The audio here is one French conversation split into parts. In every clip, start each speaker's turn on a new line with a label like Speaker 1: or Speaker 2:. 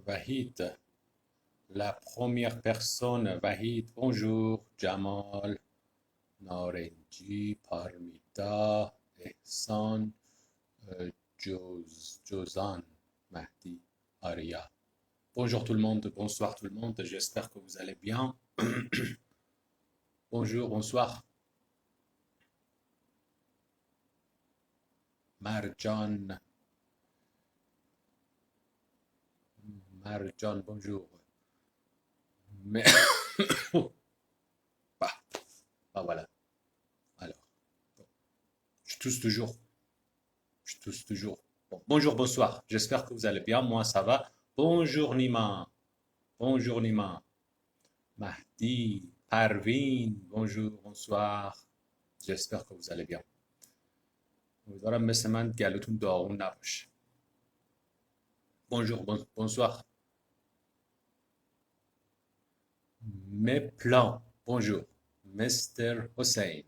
Speaker 1: Vahid. La première personne, Vahid, bonjour. Jamal, Narenji, Parmita, Ehsan, Jozan, Mahdi, Aria. Bonjour tout le monde, bonsoir tout le monde, j'espère que vous allez bien. Bonjour, bonsoir. Marjan, Marjan, bonjour. Mais, bah, voilà. Alors, je tousse toujours. Je tousse toujours. Bon, bonjour, bonsoir. J'espère que vous allez bien. Moi, ça va. Bonjour, Nima. Bonjour, Nima. Mahdi, Parvin. Bonjour, bonsoir. J'espère que vous allez bien. امیدوارم مثل من گلوتون داغون نباشه. Bonjour, bonsoir. Mes plans. Bonjour. Mr. Hossein.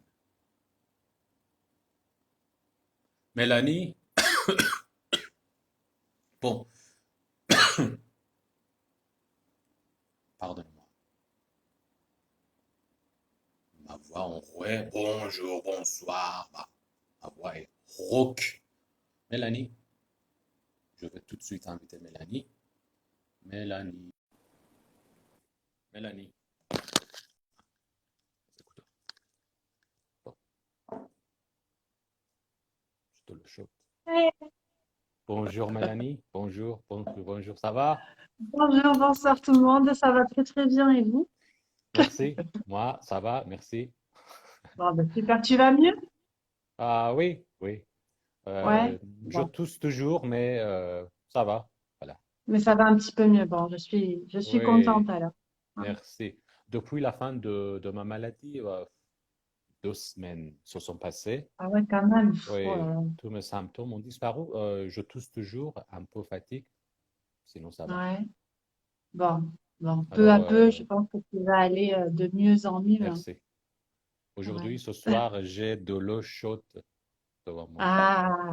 Speaker 1: Mélanie. Bon, pardonnez-moi. Ma voix enrouée. Bonjour, bonsoir. Ma voix est rauque. Mélanie. Je vais tout de suite inviter Mélanie. Mélanie. Mélanie. Écoute. Bon, je te le chope.
Speaker 2: Hey,
Speaker 1: Bonjour Mélanie. Bonjour, bonjour. Ça va?
Speaker 2: bonjour, bonsoir tout le monde, ça va très très bien et vous?
Speaker 1: Merci. Moi, ça va, merci.
Speaker 2: Bon, ben, super, tu vas mieux?
Speaker 1: Ah oui, oui.
Speaker 2: Ouais,
Speaker 1: Je
Speaker 2: bon,
Speaker 1: tousse toujours, mais ça va. Voilà.
Speaker 2: mais ça va un petit peu mieux. Bon, je suis
Speaker 1: Oui,
Speaker 2: contente alors. Ouais.
Speaker 1: merci. Depuis la fin de ma maladie, 2 semaines se sont passées.
Speaker 2: Ah ouais, quand même. Oh là
Speaker 1: Oui,
Speaker 2: là.
Speaker 1: tous mes symptômes ont disparu. Je tousse toujours, un peu fatigue, sinon ça va.
Speaker 2: Ouais, bon, bon, peu
Speaker 1: Alors,
Speaker 2: à peu, je pense que tu vas aller de mieux en mieux, hein.
Speaker 1: merci.
Speaker 2: Ouais.
Speaker 1: Aujourd'hui, ce soir, j'ai de l'eau chaude devant moi,
Speaker 2: Ah,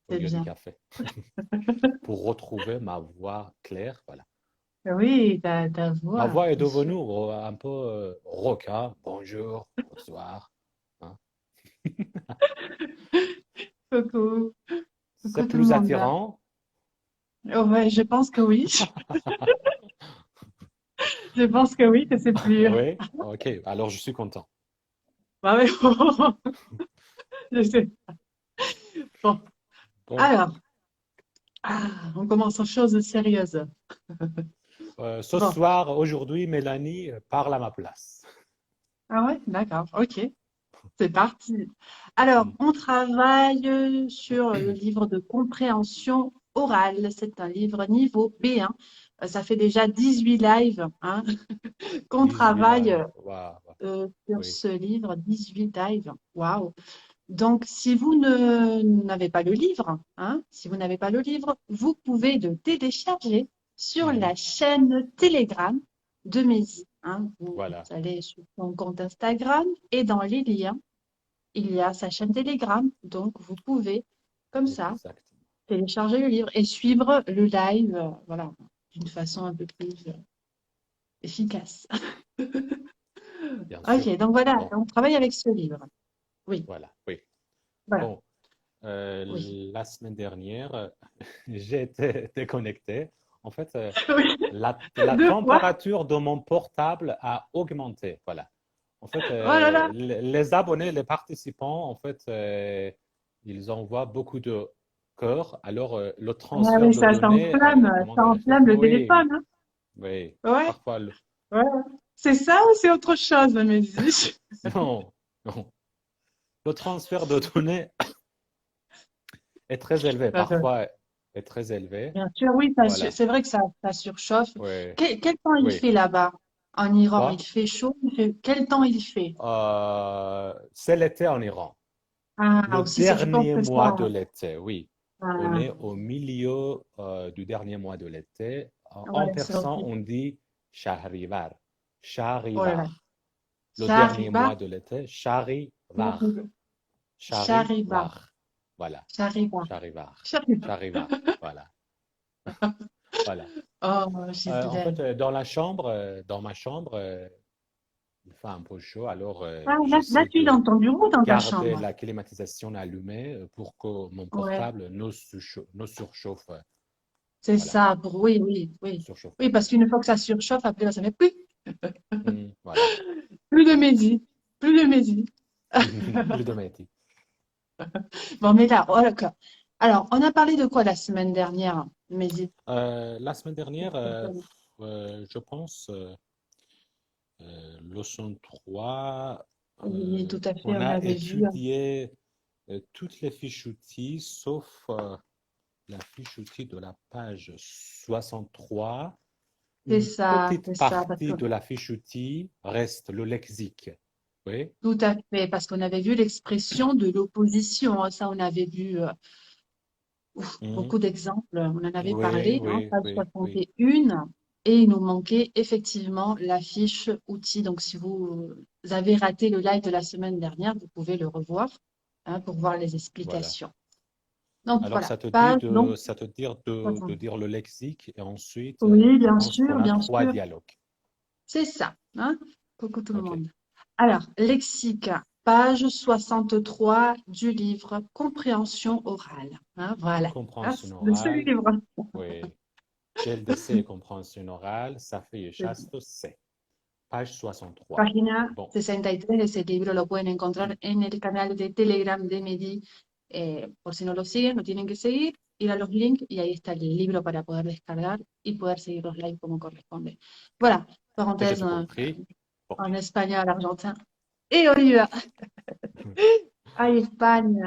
Speaker 1: au
Speaker 2: c'est
Speaker 1: lieu du
Speaker 2: bien.
Speaker 1: café, pour retrouver ma voix claire. Voilà.
Speaker 2: Oui, ta
Speaker 1: Ma
Speaker 2: voix,
Speaker 1: voix est
Speaker 2: bien sûr.
Speaker 1: devenue un peu rauque, hein. Bonjour, bonsoir, hein.
Speaker 2: Coucou, coucou
Speaker 1: C'est
Speaker 2: tout le
Speaker 1: plus
Speaker 2: monde là.
Speaker 1: attirant.
Speaker 2: Oh, ouais, je pense que oui. Je pense que oui, que c'est plus.
Speaker 1: Oui, ok, alors je suis content.
Speaker 2: Bah ouais, je sais. Bon,
Speaker 1: Bon,
Speaker 2: alors. On commence en choses sérieuses.
Speaker 1: ce
Speaker 2: Bon,
Speaker 1: soir, aujourd'hui, Mélanie parle à ma place.
Speaker 2: ah ouais, d'accord, ok, c'est parti. Alors,
Speaker 1: Hmm.
Speaker 2: on travaille sur le livre de compréhension orale. C'est un livre niveau B1. Ça fait déjà 18 lives, hein, qu'on
Speaker 1: 18
Speaker 2: travaille
Speaker 1: lives, waouh,
Speaker 2: sur
Speaker 1: oui.
Speaker 2: ce livre, 18 lives. Waouh! Donc, si vous n'avez pas le livre, hein, si vous n'avez pas le livre, vous pouvez le télécharger sur
Speaker 1: Mhm.
Speaker 2: la chaîne Telegram de Maisie, hein. Vous
Speaker 1: Voilà,
Speaker 2: allez sur son compte Instagram et dans les liens, il y a sa chaîne Telegram. Donc, vous pouvez, comme ça,
Speaker 1: exactement,
Speaker 2: télécharger le livre et suivre le live, voilà, d'une façon un peu plus efficace.
Speaker 1: bien sûr.
Speaker 2: Ok, donc voilà,
Speaker 1: Bon,
Speaker 2: on travaille avec ce livre. Oui,
Speaker 1: voilà, oui.
Speaker 2: voilà,
Speaker 1: Bon,
Speaker 2: oui.
Speaker 1: la semaine dernière, j'ai été déconnecté. En fait,
Speaker 2: Oui,
Speaker 1: la
Speaker 2: deux fois.
Speaker 1: température de mon portable a augmenté. Voilà. En fait,
Speaker 2: Oh là là.
Speaker 1: les abonnés, les participants, en fait, ils envoient beaucoup de cœurs. Alors, le
Speaker 2: Ah
Speaker 1: transfert
Speaker 2: oui,
Speaker 1: de données, comment
Speaker 2: ça
Speaker 1: dirais-je?
Speaker 2: enflamme le
Speaker 1: Oui,
Speaker 2: téléphone, hein.
Speaker 1: oui.
Speaker 2: Ouais,
Speaker 1: Parfois,
Speaker 2: ouais. C'est ça ou c'est autre chose, Mehdi?
Speaker 1: non, non. Le transfert de données est très élevé.
Speaker 2: D'accord.
Speaker 1: Parfois, est très élevé.
Speaker 2: Bien sûr, oui,
Speaker 1: Voilà.
Speaker 2: c'est vrai que ça surchauffe.
Speaker 1: Oui,
Speaker 2: Quel temps il
Speaker 1: oui.
Speaker 2: fait là-bas, en Iran? Il
Speaker 1: Quoi?
Speaker 2: fait chaud? Quel temps il fait?
Speaker 1: C'est l'été en Iran.
Speaker 2: Ah,
Speaker 1: Le
Speaker 2: aussi, je pense
Speaker 1: dernier
Speaker 2: que ça.
Speaker 1: mois de l'été, oui. On
Speaker 2: Ah,
Speaker 1: est au milieu du dernier mois de l'été. En
Speaker 2: ouais, c'est
Speaker 1: persan,
Speaker 2: ok.
Speaker 1: on dit Shahrivar.
Speaker 2: Oh là là.
Speaker 1: Shahrivar. Le dernier
Speaker 2: Shariba,
Speaker 1: mois de l'été, Shahrivar.
Speaker 2: Shariba, Shariba,
Speaker 1: Shahrivar. Voilà.
Speaker 2: Shariba,
Speaker 1: Shahrivar.
Speaker 2: Shariba.
Speaker 1: Shahrivar. Voilà. Voilà.
Speaker 2: Oh,
Speaker 1: En fait,
Speaker 2: Ghislaine.
Speaker 1: dans ma chambre, il fait un peu chaud, alors
Speaker 2: Ah, là,
Speaker 1: j'essaie
Speaker 2: tu es dans
Speaker 1: de
Speaker 2: ton bureau, dans ta
Speaker 1: garder
Speaker 2: chambre.
Speaker 1: la climatisation allumée pour que mon
Speaker 2: Ouais,
Speaker 1: portable ne surchauffe.
Speaker 2: c'est
Speaker 1: Voilà,
Speaker 2: ça. Oui, oui,
Speaker 1: ne
Speaker 2: oui.
Speaker 1: surchauffe
Speaker 2: Oui,
Speaker 1: pas.
Speaker 2: parce qu'une fois que ça surchauffe, après, ça fait plus,
Speaker 1: Voilà.
Speaker 2: plus de midi. Plus de midi.
Speaker 1: Plus de métier.
Speaker 2: Bon, mais là, oh, d'accord. Alors, on a parlé de quoi la semaine dernière, Mehdi?
Speaker 1: La semaine dernière, je pense, leçon 3,
Speaker 2: Oui, tout à fait,
Speaker 1: on
Speaker 2: on
Speaker 1: a
Speaker 2: avait vu.
Speaker 1: étudié toutes les fiches outils, sauf la fiche outil de la page 63. Une petite
Speaker 2: C'est ça, parce que
Speaker 1: partie de la fiche outil reste le lexique. Oui.
Speaker 2: tout à fait, parce qu'on avait vu l'expression de l'opposition, hein. Ça, on avait vu
Speaker 1: Mhm.
Speaker 2: beaucoup d'exemples, on en avait
Speaker 1: Oui,
Speaker 2: parlé, hein,
Speaker 1: oui,
Speaker 2: page
Speaker 1: oui, oui.
Speaker 2: 61, et il nous manquait effectivement la fiche outil. Donc, si vous avez raté le live de la semaine dernière, vous pouvez le revoir, hein, pour voir les
Speaker 1: Voilà.
Speaker 2: explications. Donc,
Speaker 1: Alors,
Speaker 2: voilà, page donc
Speaker 1: ça te dit de
Speaker 2: 60.
Speaker 1: dire le lexique et ensuite,
Speaker 2: Oui,
Speaker 1: je pense qu'on a
Speaker 2: bien
Speaker 1: trois
Speaker 2: sûr.
Speaker 1: dialogues.
Speaker 2: C'est ça, hein? Coucou tout le
Speaker 1: OK.
Speaker 2: monde. Alors, lexique, page 63 du livre Compréhension orale, hein, voilà, hein,
Speaker 1: Compréhension
Speaker 2: c'est le seul
Speaker 1: orale,
Speaker 2: livre.
Speaker 1: oui. GLDC et compréhension orale, Safi y Chasto, C. Page 63.
Speaker 2: Página
Speaker 1: Bon,
Speaker 2: 63 de ese libro lo pueden encontrar en el canal de Telegram de Medi. Por si no lo siguen, lo tienen que seguir, ir a los links y ahí está el libro para poder descargar y poder seguir los live como corresponde. Voilà, parenthèse
Speaker 1: peut-être compris. Bon.
Speaker 2: en espagnol argentin. Et on y va. À Espagne.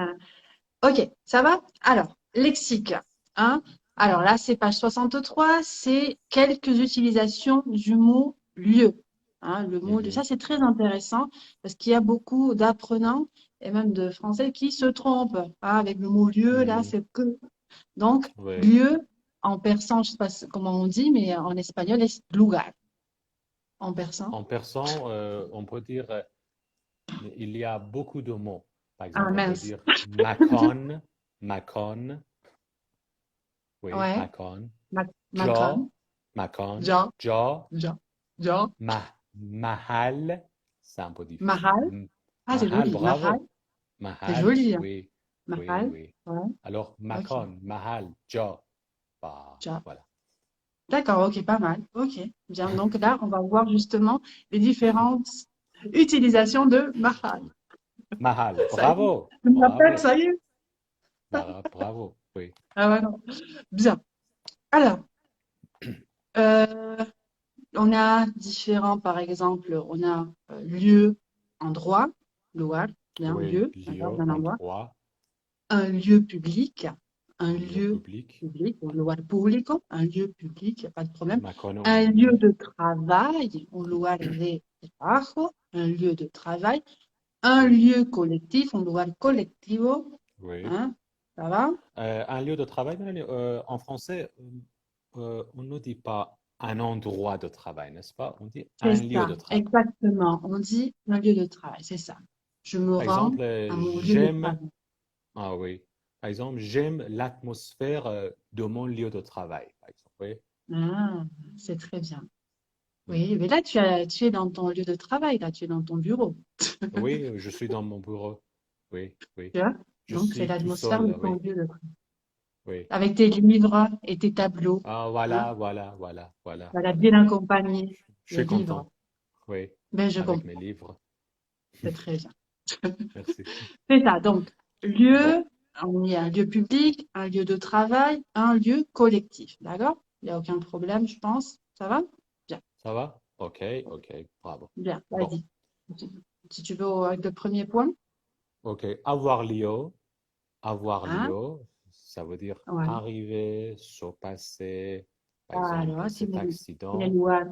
Speaker 2: Ok, ça va? Alors, lexique. Hein? Alors là, c'est page 63, c'est quelques utilisations du mot lieu. Hein, le mot lieu.
Speaker 1: Mhm.
Speaker 2: Ça, c'est très intéressant parce qu'il y a beaucoup d'apprenants et même de Français qui se trompent, hein, avec le mot lieu. Là,
Speaker 1: Mhm.
Speaker 2: c'est que. Donc,
Speaker 1: Oui.
Speaker 2: lieu, en persan, je ne sais pas comment on dit, mais en espagnol, c'est lugar. En persan.
Speaker 1: En persan, on peut dire, il y a beaucoup de mots. Par
Speaker 2: Ah,
Speaker 1: exemple, on peut
Speaker 2: mince.
Speaker 1: dire Macon, Macon, oui,
Speaker 2: Ouais.
Speaker 1: Macon,
Speaker 2: Macron.
Speaker 1: Jo, Macon,
Speaker 2: Jean.
Speaker 1: Jo,
Speaker 2: Jean. Jean.
Speaker 1: Mahal, c'est un peu difficile.
Speaker 2: Mahal. Ah, c'est
Speaker 1: Mahal,
Speaker 2: joli. Mahal.
Speaker 1: bravo.
Speaker 2: C'est
Speaker 1: Mahal,
Speaker 2: joli, hein.
Speaker 1: oui, oui,
Speaker 2: Mahal.
Speaker 1: oui.
Speaker 2: Ouais.
Speaker 1: Alors,
Speaker 2: Ok.
Speaker 1: Macon, Mahal, Jo, bah,
Speaker 2: Ciao.
Speaker 1: voilà.
Speaker 2: D'accord, ok, pas mal. Ok, bien. Donc là, on va voir justement les différentes utilisations de Mahal.
Speaker 1: Mahal,
Speaker 2: Ça y est,
Speaker 1: bravo,
Speaker 2: je me rappelle,
Speaker 1: bravo,
Speaker 2: ça y est.
Speaker 1: bravo, oui.
Speaker 2: Ah ouais, non. Bien. Alors, euh, on a différents, par exemple, on a lieu, endroit, lugar, bien,
Speaker 1: Oui,
Speaker 2: lieu, d'accord,
Speaker 1: lieu,
Speaker 2: un endroit.
Speaker 1: endroit,
Speaker 2: Un lieu public, un
Speaker 1: un lieu
Speaker 2: lieu
Speaker 1: public.
Speaker 2: public, un lugar público, un lieu public, y a pas de problème.
Speaker 1: Macon,
Speaker 2: Un lieu
Speaker 1: oui,
Speaker 2: de travail, un lugar de trabajo, un lieu de travail. Un
Speaker 1: oui,
Speaker 2: lieu collectif, un lugar colectivo,
Speaker 1: oui.
Speaker 2: hein, ça va?
Speaker 1: Un lieu de travail, Mélanie, en français, on ne dit pas un endroit de travail, n'est-ce pas? On dit
Speaker 2: C'est
Speaker 1: un lieu
Speaker 2: ça,
Speaker 1: de travail.
Speaker 2: exactement. On dit un lieu de travail, c'est ça. Je me
Speaker 1: Par
Speaker 2: rends
Speaker 1: exemple,
Speaker 2: à mon lieu de
Speaker 1: j'aime,
Speaker 2: travail.
Speaker 1: ah oui, par exemple, j'aime l'atmosphère de mon lieu de travail, par exemple. Oui,
Speaker 2: Ah, c'est très bien.
Speaker 1: mm.
Speaker 2: Oui, mais là, tu es dans ton lieu de travail, là, tu es dans ton bureau,
Speaker 1: Oui, je suis dans mon bureau. Oui, oui.
Speaker 2: tu vois?
Speaker 1: Je
Speaker 2: Donc, c'est
Speaker 1: suis tout
Speaker 2: l'atmosphère de
Speaker 1: seul,
Speaker 2: ton
Speaker 1: oui,
Speaker 2: lieu de travail.
Speaker 1: oui.
Speaker 2: Avec tes livres et tes tableaux,
Speaker 1: Ah,
Speaker 2: hein?
Speaker 1: voilà, voilà, voilà, voilà,
Speaker 2: Voilà,
Speaker 1: voilà.
Speaker 2: bien accompagné,
Speaker 1: Je
Speaker 2: les
Speaker 1: suis
Speaker 2: livres.
Speaker 1: content, oui,
Speaker 2: Ben, je
Speaker 1: avec mes
Speaker 2: comprends,
Speaker 1: livres.
Speaker 2: c'est très bien.
Speaker 1: Merci.
Speaker 2: C'est ça. Donc,
Speaker 1: Bon,
Speaker 2: lieu, on y a un lieu public, un lieu de travail, un lieu collectif. D'accord? Il n'y a aucun problème, je pense. Ça va? Bien,
Speaker 1: ça va? Ok, ok, bravo.
Speaker 2: bien,
Speaker 1: Bon,
Speaker 2: vas-y. Si tu veux, avec le premier point.
Speaker 1: ok. Avoir
Speaker 2: Hein?
Speaker 1: lieu, ça veut dire
Speaker 2: Ouais.
Speaker 1: arriver, se passer. Par exemple,
Speaker 2: Alors,
Speaker 1: cet
Speaker 2: tiene
Speaker 1: accident,
Speaker 2: lugar.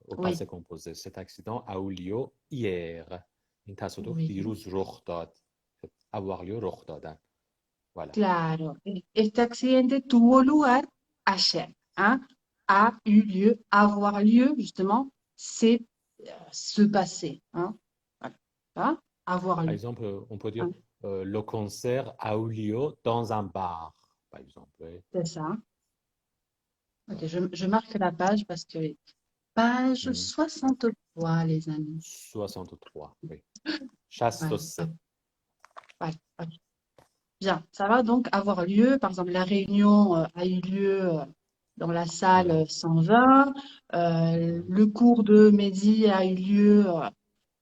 Speaker 1: au
Speaker 2: Oui,
Speaker 1: passé composé, cet accident a eu lieu hier. In tasotuk
Speaker 2: oui,
Speaker 1: virus ruch avoir lieu ruch Voilà.
Speaker 2: claro. Este accidente tuvo lugar ayer. Hein? A eu lieu, avoir lieu, justement, c'est se passer. Hein? Voilà. Hein? Avoir
Speaker 1: Par
Speaker 2: lieu.
Speaker 1: exemple, on peut dire
Speaker 2: Hein?
Speaker 1: le concert a eu lieu dans un bar, par exemple. Oui.
Speaker 2: C'est ça. Ok, je marque la page parce que page
Speaker 1: Mhm.
Speaker 2: 63, les amis.
Speaker 1: 63, oui.
Speaker 2: Voilà,
Speaker 1: 63.
Speaker 2: voilà, ok. Bien, ça va donc avoir lieu. Par exemple, la réunion a eu lieu dans la salle
Speaker 1: Mhm.
Speaker 2: 120.
Speaker 1: Mhm.
Speaker 2: Le cours de Mehdi a eu lieu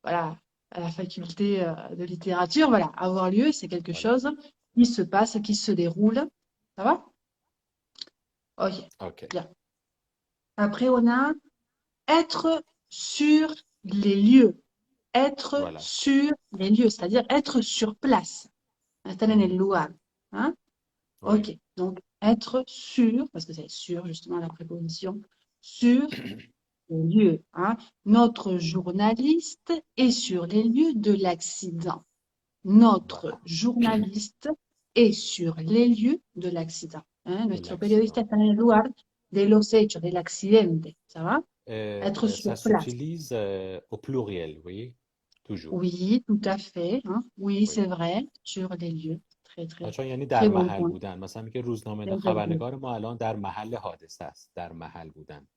Speaker 2: voilà, à la faculté de littérature. Voilà, avoir lieu, c'est quelque
Speaker 1: Voilà.
Speaker 2: chose qui se passe, qui se déroule. Ça va? Ok,
Speaker 1: OK.
Speaker 2: bien. Après, on a être sur les lieux. Être
Speaker 1: Voilà.
Speaker 2: sur les lieux, c'est-à-dire être sur place.
Speaker 1: Mhm.
Speaker 2: Hein?
Speaker 1: Oui.
Speaker 2: Ok, donc être sûr, parce que c'est sûr justement la préposition, sur les lieux. Hein. Notre journaliste est sur les lieux de l'accident. Notre
Speaker 1: Voilà.
Speaker 2: journaliste est sur les lieux de l'accident. Hein.
Speaker 1: De
Speaker 2: Nuestro periodista
Speaker 1: l'accident.
Speaker 2: está en el lugar de los hechos, del accidente. Ça va? Être
Speaker 1: Ça
Speaker 2: sur place.
Speaker 1: s'utilise au pluriel, oui. Toujours.
Speaker 2: Oui, tout à fait. Hein. Oui,
Speaker 1: Oui.
Speaker 2: c'est vrai, sur les lieux. Très, très,
Speaker 1: چون یعنی در
Speaker 2: très bon
Speaker 1: محل
Speaker 2: point.
Speaker 1: بودن، مثلا میگه روزنامه
Speaker 2: Très, très bien.
Speaker 1: خبرنگار ما الان در محل حادثه است، در محل بودن.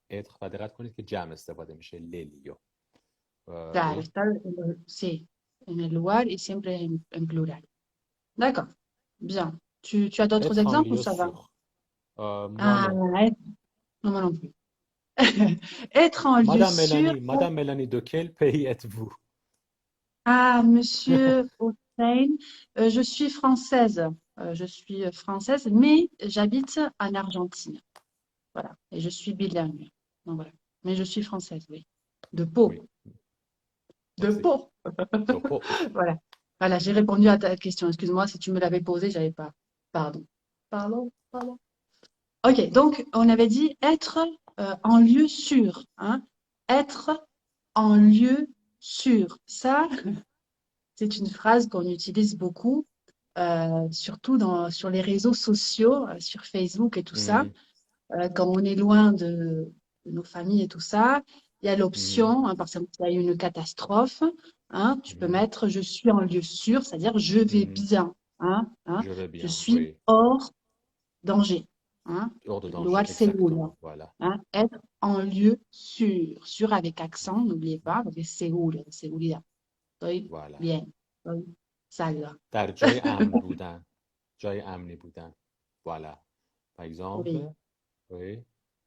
Speaker 1: و دقت کنید که جمع استفاده میشه لیلیو.
Speaker 2: Claro,
Speaker 1: oui.
Speaker 2: está, sí, en el lugar y siempre en plural. D'accord. Bien. Tu as d'autres
Speaker 1: être en
Speaker 2: exemples ou
Speaker 1: lieu
Speaker 2: ça va?
Speaker 1: sûr. Moi
Speaker 2: Ah,
Speaker 1: non.
Speaker 2: non, moi non plus. Être en lieu sûr.
Speaker 1: Madame Mélanie, de quel pays êtes-vous?
Speaker 2: Ah, monsieur Hossein, je suis française. Je suis française, mais j'habite en Argentine. Voilà. Et je suis bilingue. Donc voilà. Mais je suis française, oui. De
Speaker 1: Oui,
Speaker 2: Pau. De
Speaker 1: merci.
Speaker 2: Pau.
Speaker 1: Topo.
Speaker 2: Voilà. Voilà, j'ai répondu à ta question. Excuse-moi, si tu me l'avais posée, j'avais pas. Pardon. Pardon. Ok, donc on avait dit être en lieu sûr, hein. Être en lieu sûr. Ça, c'est une phrase qu'on utilise beaucoup, surtout sur les réseaux sociaux, sur Facebook et tout ça.
Speaker 1: Mhm,
Speaker 2: Quand on est loin de nos familles et tout ça, il y a
Speaker 1: mhm,
Speaker 2: l'option, hein, par exemple, s'il y a eu une catastrophe, hein, tu peux
Speaker 1: mhm,
Speaker 2: mettre je suis en lieu sûr, c'est-à-dire je vais
Speaker 1: mhm.
Speaker 2: bien, hein,
Speaker 1: Je vais
Speaker 2: je
Speaker 1: bien,
Speaker 2: suis
Speaker 1: oui.
Speaker 2: hors danger. Hein,
Speaker 1: Hors de danger,
Speaker 2: lugar seguro.
Speaker 1: exactement. Voilà.
Speaker 2: Hein, être en lieu sûr, sûr avec accent, n'oubliez pas, parce que seguro, seguridad. Estoy
Speaker 1: Voilà.
Speaker 2: bien, estoy salva.
Speaker 1: در جای امن بودن. جای امنی بودن. Voilà. Par
Speaker 2: Oui.
Speaker 1: exemple, oui.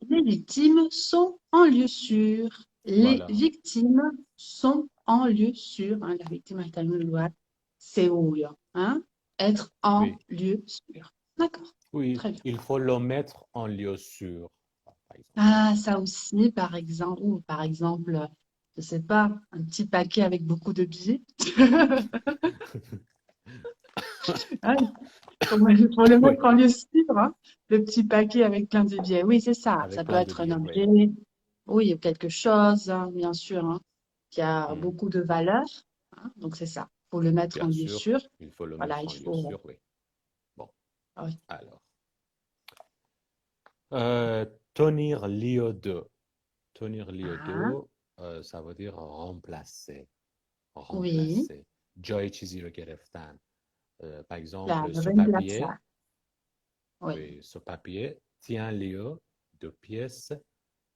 Speaker 2: Les victimes sont en lieu sûr. Les
Speaker 1: Voilà.
Speaker 2: victimes sont en lieu sûr. Hein, la victime est un lugar seguro. Hein, être en
Speaker 1: Oui.
Speaker 2: lieu sûr. D'accord.
Speaker 1: Oui,
Speaker 2: Très bien.
Speaker 1: il faut le mettre en lieu sûr, par exemple.
Speaker 2: Ah, ça aussi, par exemple, je sais pas, un petit paquet avec beaucoup de billets. Hein, pour le
Speaker 1: Oui,
Speaker 2: mettre en lieu sûr, hein, le petit paquet avec plein de billets. Oui, c'est ça.
Speaker 1: avec
Speaker 2: Ça peut
Speaker 1: plein de
Speaker 2: être un
Speaker 1: billets, oui.
Speaker 2: objet, oui, ou quelque chose, hein, bien sûr, hein, qui a
Speaker 1: Hmm.
Speaker 2: beaucoup de valeur. Hein, donc, c'est ça. Faut le mettre en
Speaker 1: Bien
Speaker 2: lieu
Speaker 1: sûr,
Speaker 2: sûr.
Speaker 1: il faut le
Speaker 2: Voilà,
Speaker 1: mettre
Speaker 2: il
Speaker 1: en lieu
Speaker 2: faut.
Speaker 1: sûr, oui. Bon,
Speaker 2: Ah oui.
Speaker 1: alors. Tenir lieu de. Tenir lieu
Speaker 2: Ah,
Speaker 1: de, ça veut dire remplacer.
Speaker 2: oui,
Speaker 1: remplacer. جای چیزی رو گرفتن. Par
Speaker 2: la
Speaker 1: exemple, ce papier,
Speaker 2: reemplaza. Oui.
Speaker 1: oui, ce papier tient lieu de pièce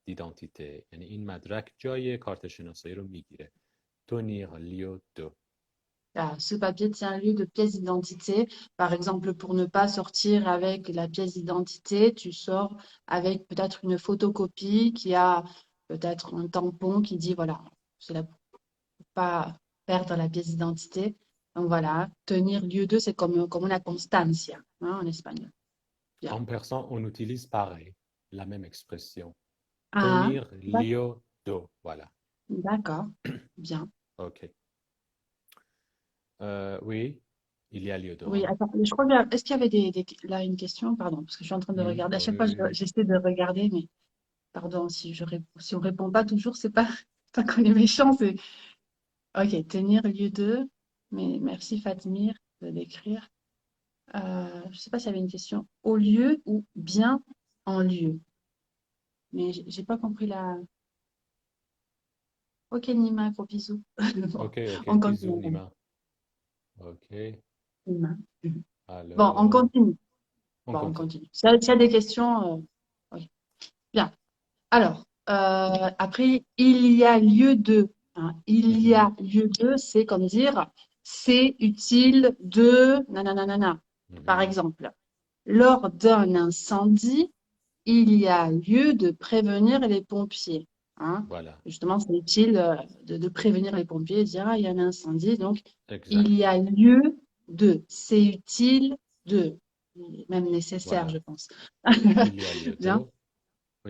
Speaker 1: d'identité. یعنی این مدرک جای کارت شناسایی رو میگیره. Tenir lieu de.
Speaker 2: Ah, ce papier tient lieu de pièce d'identité. Par exemple, pour ne pas sortir avec la pièce d'identité, tu sors avec peut-être une photocopie qui a peut-être un tampon qui dit, voilà, c'est là pour pas perdre la pièce d'identité. Donc voilà, tenir lieu de, c'est comme una constancia, hein, en espagnol. Bien.
Speaker 1: En persan, on utilise pareil, la même expression.
Speaker 2: Ah,
Speaker 1: Tenir
Speaker 2: d'ac-
Speaker 1: lieu de. Voilà.
Speaker 2: d'accord. Bien.
Speaker 1: OK. Oui, il y a lieu de.
Speaker 2: Oui,
Speaker 1: Hein.
Speaker 2: attends, je crois est-ce qu'il y avait là une question? Pardon, parce que je suis en train de
Speaker 1: Hmm,
Speaker 2: regarder. À chaque
Speaker 1: oui,
Speaker 2: fois,
Speaker 1: oui, oui.
Speaker 2: j'essaie de regarder, mais pardon, si on répond pas toujours, c'est pas, pas qu'on est méchant, c'est. Ok, tenir lieu de. Mais merci Fatmir de l'écrire. Je sais pas s'il y avait une question. Au lieu ou bien en lieu. Mais j'ai pas compris la. Ok, Nima, gros bisous. Bon,
Speaker 1: OK, OK.
Speaker 2: on
Speaker 1: Bisous,
Speaker 2: continue.
Speaker 1: Nima. OK.
Speaker 2: Nima. Bon, on
Speaker 1: Alors,
Speaker 2: continue.
Speaker 1: on
Speaker 2: Bon, on
Speaker 1: continue.
Speaker 2: continue. S'il y a des questions, oui. Bien. Alors, après, il y a lieu de. Hein. Il y
Speaker 1: Mhm,
Speaker 2: a lieu de, c'est comme dire, c'est utile de. Nanana. Par
Speaker 1: mhm.
Speaker 2: exemple, lors d'un incendie, il y a lieu de prévenir les pompiers. Hein.
Speaker 1: Voilà,
Speaker 2: Justement, c'est utile de prévenir les pompiers et de dire, ah, il y a un incendie, donc il y a
Speaker 1: exactement.
Speaker 2: lieu de. C'est utile de. Même nécessaire, je
Speaker 1: Voilà.
Speaker 2: pense.
Speaker 1: Il y a lieu
Speaker 2: Bien.
Speaker 1: دو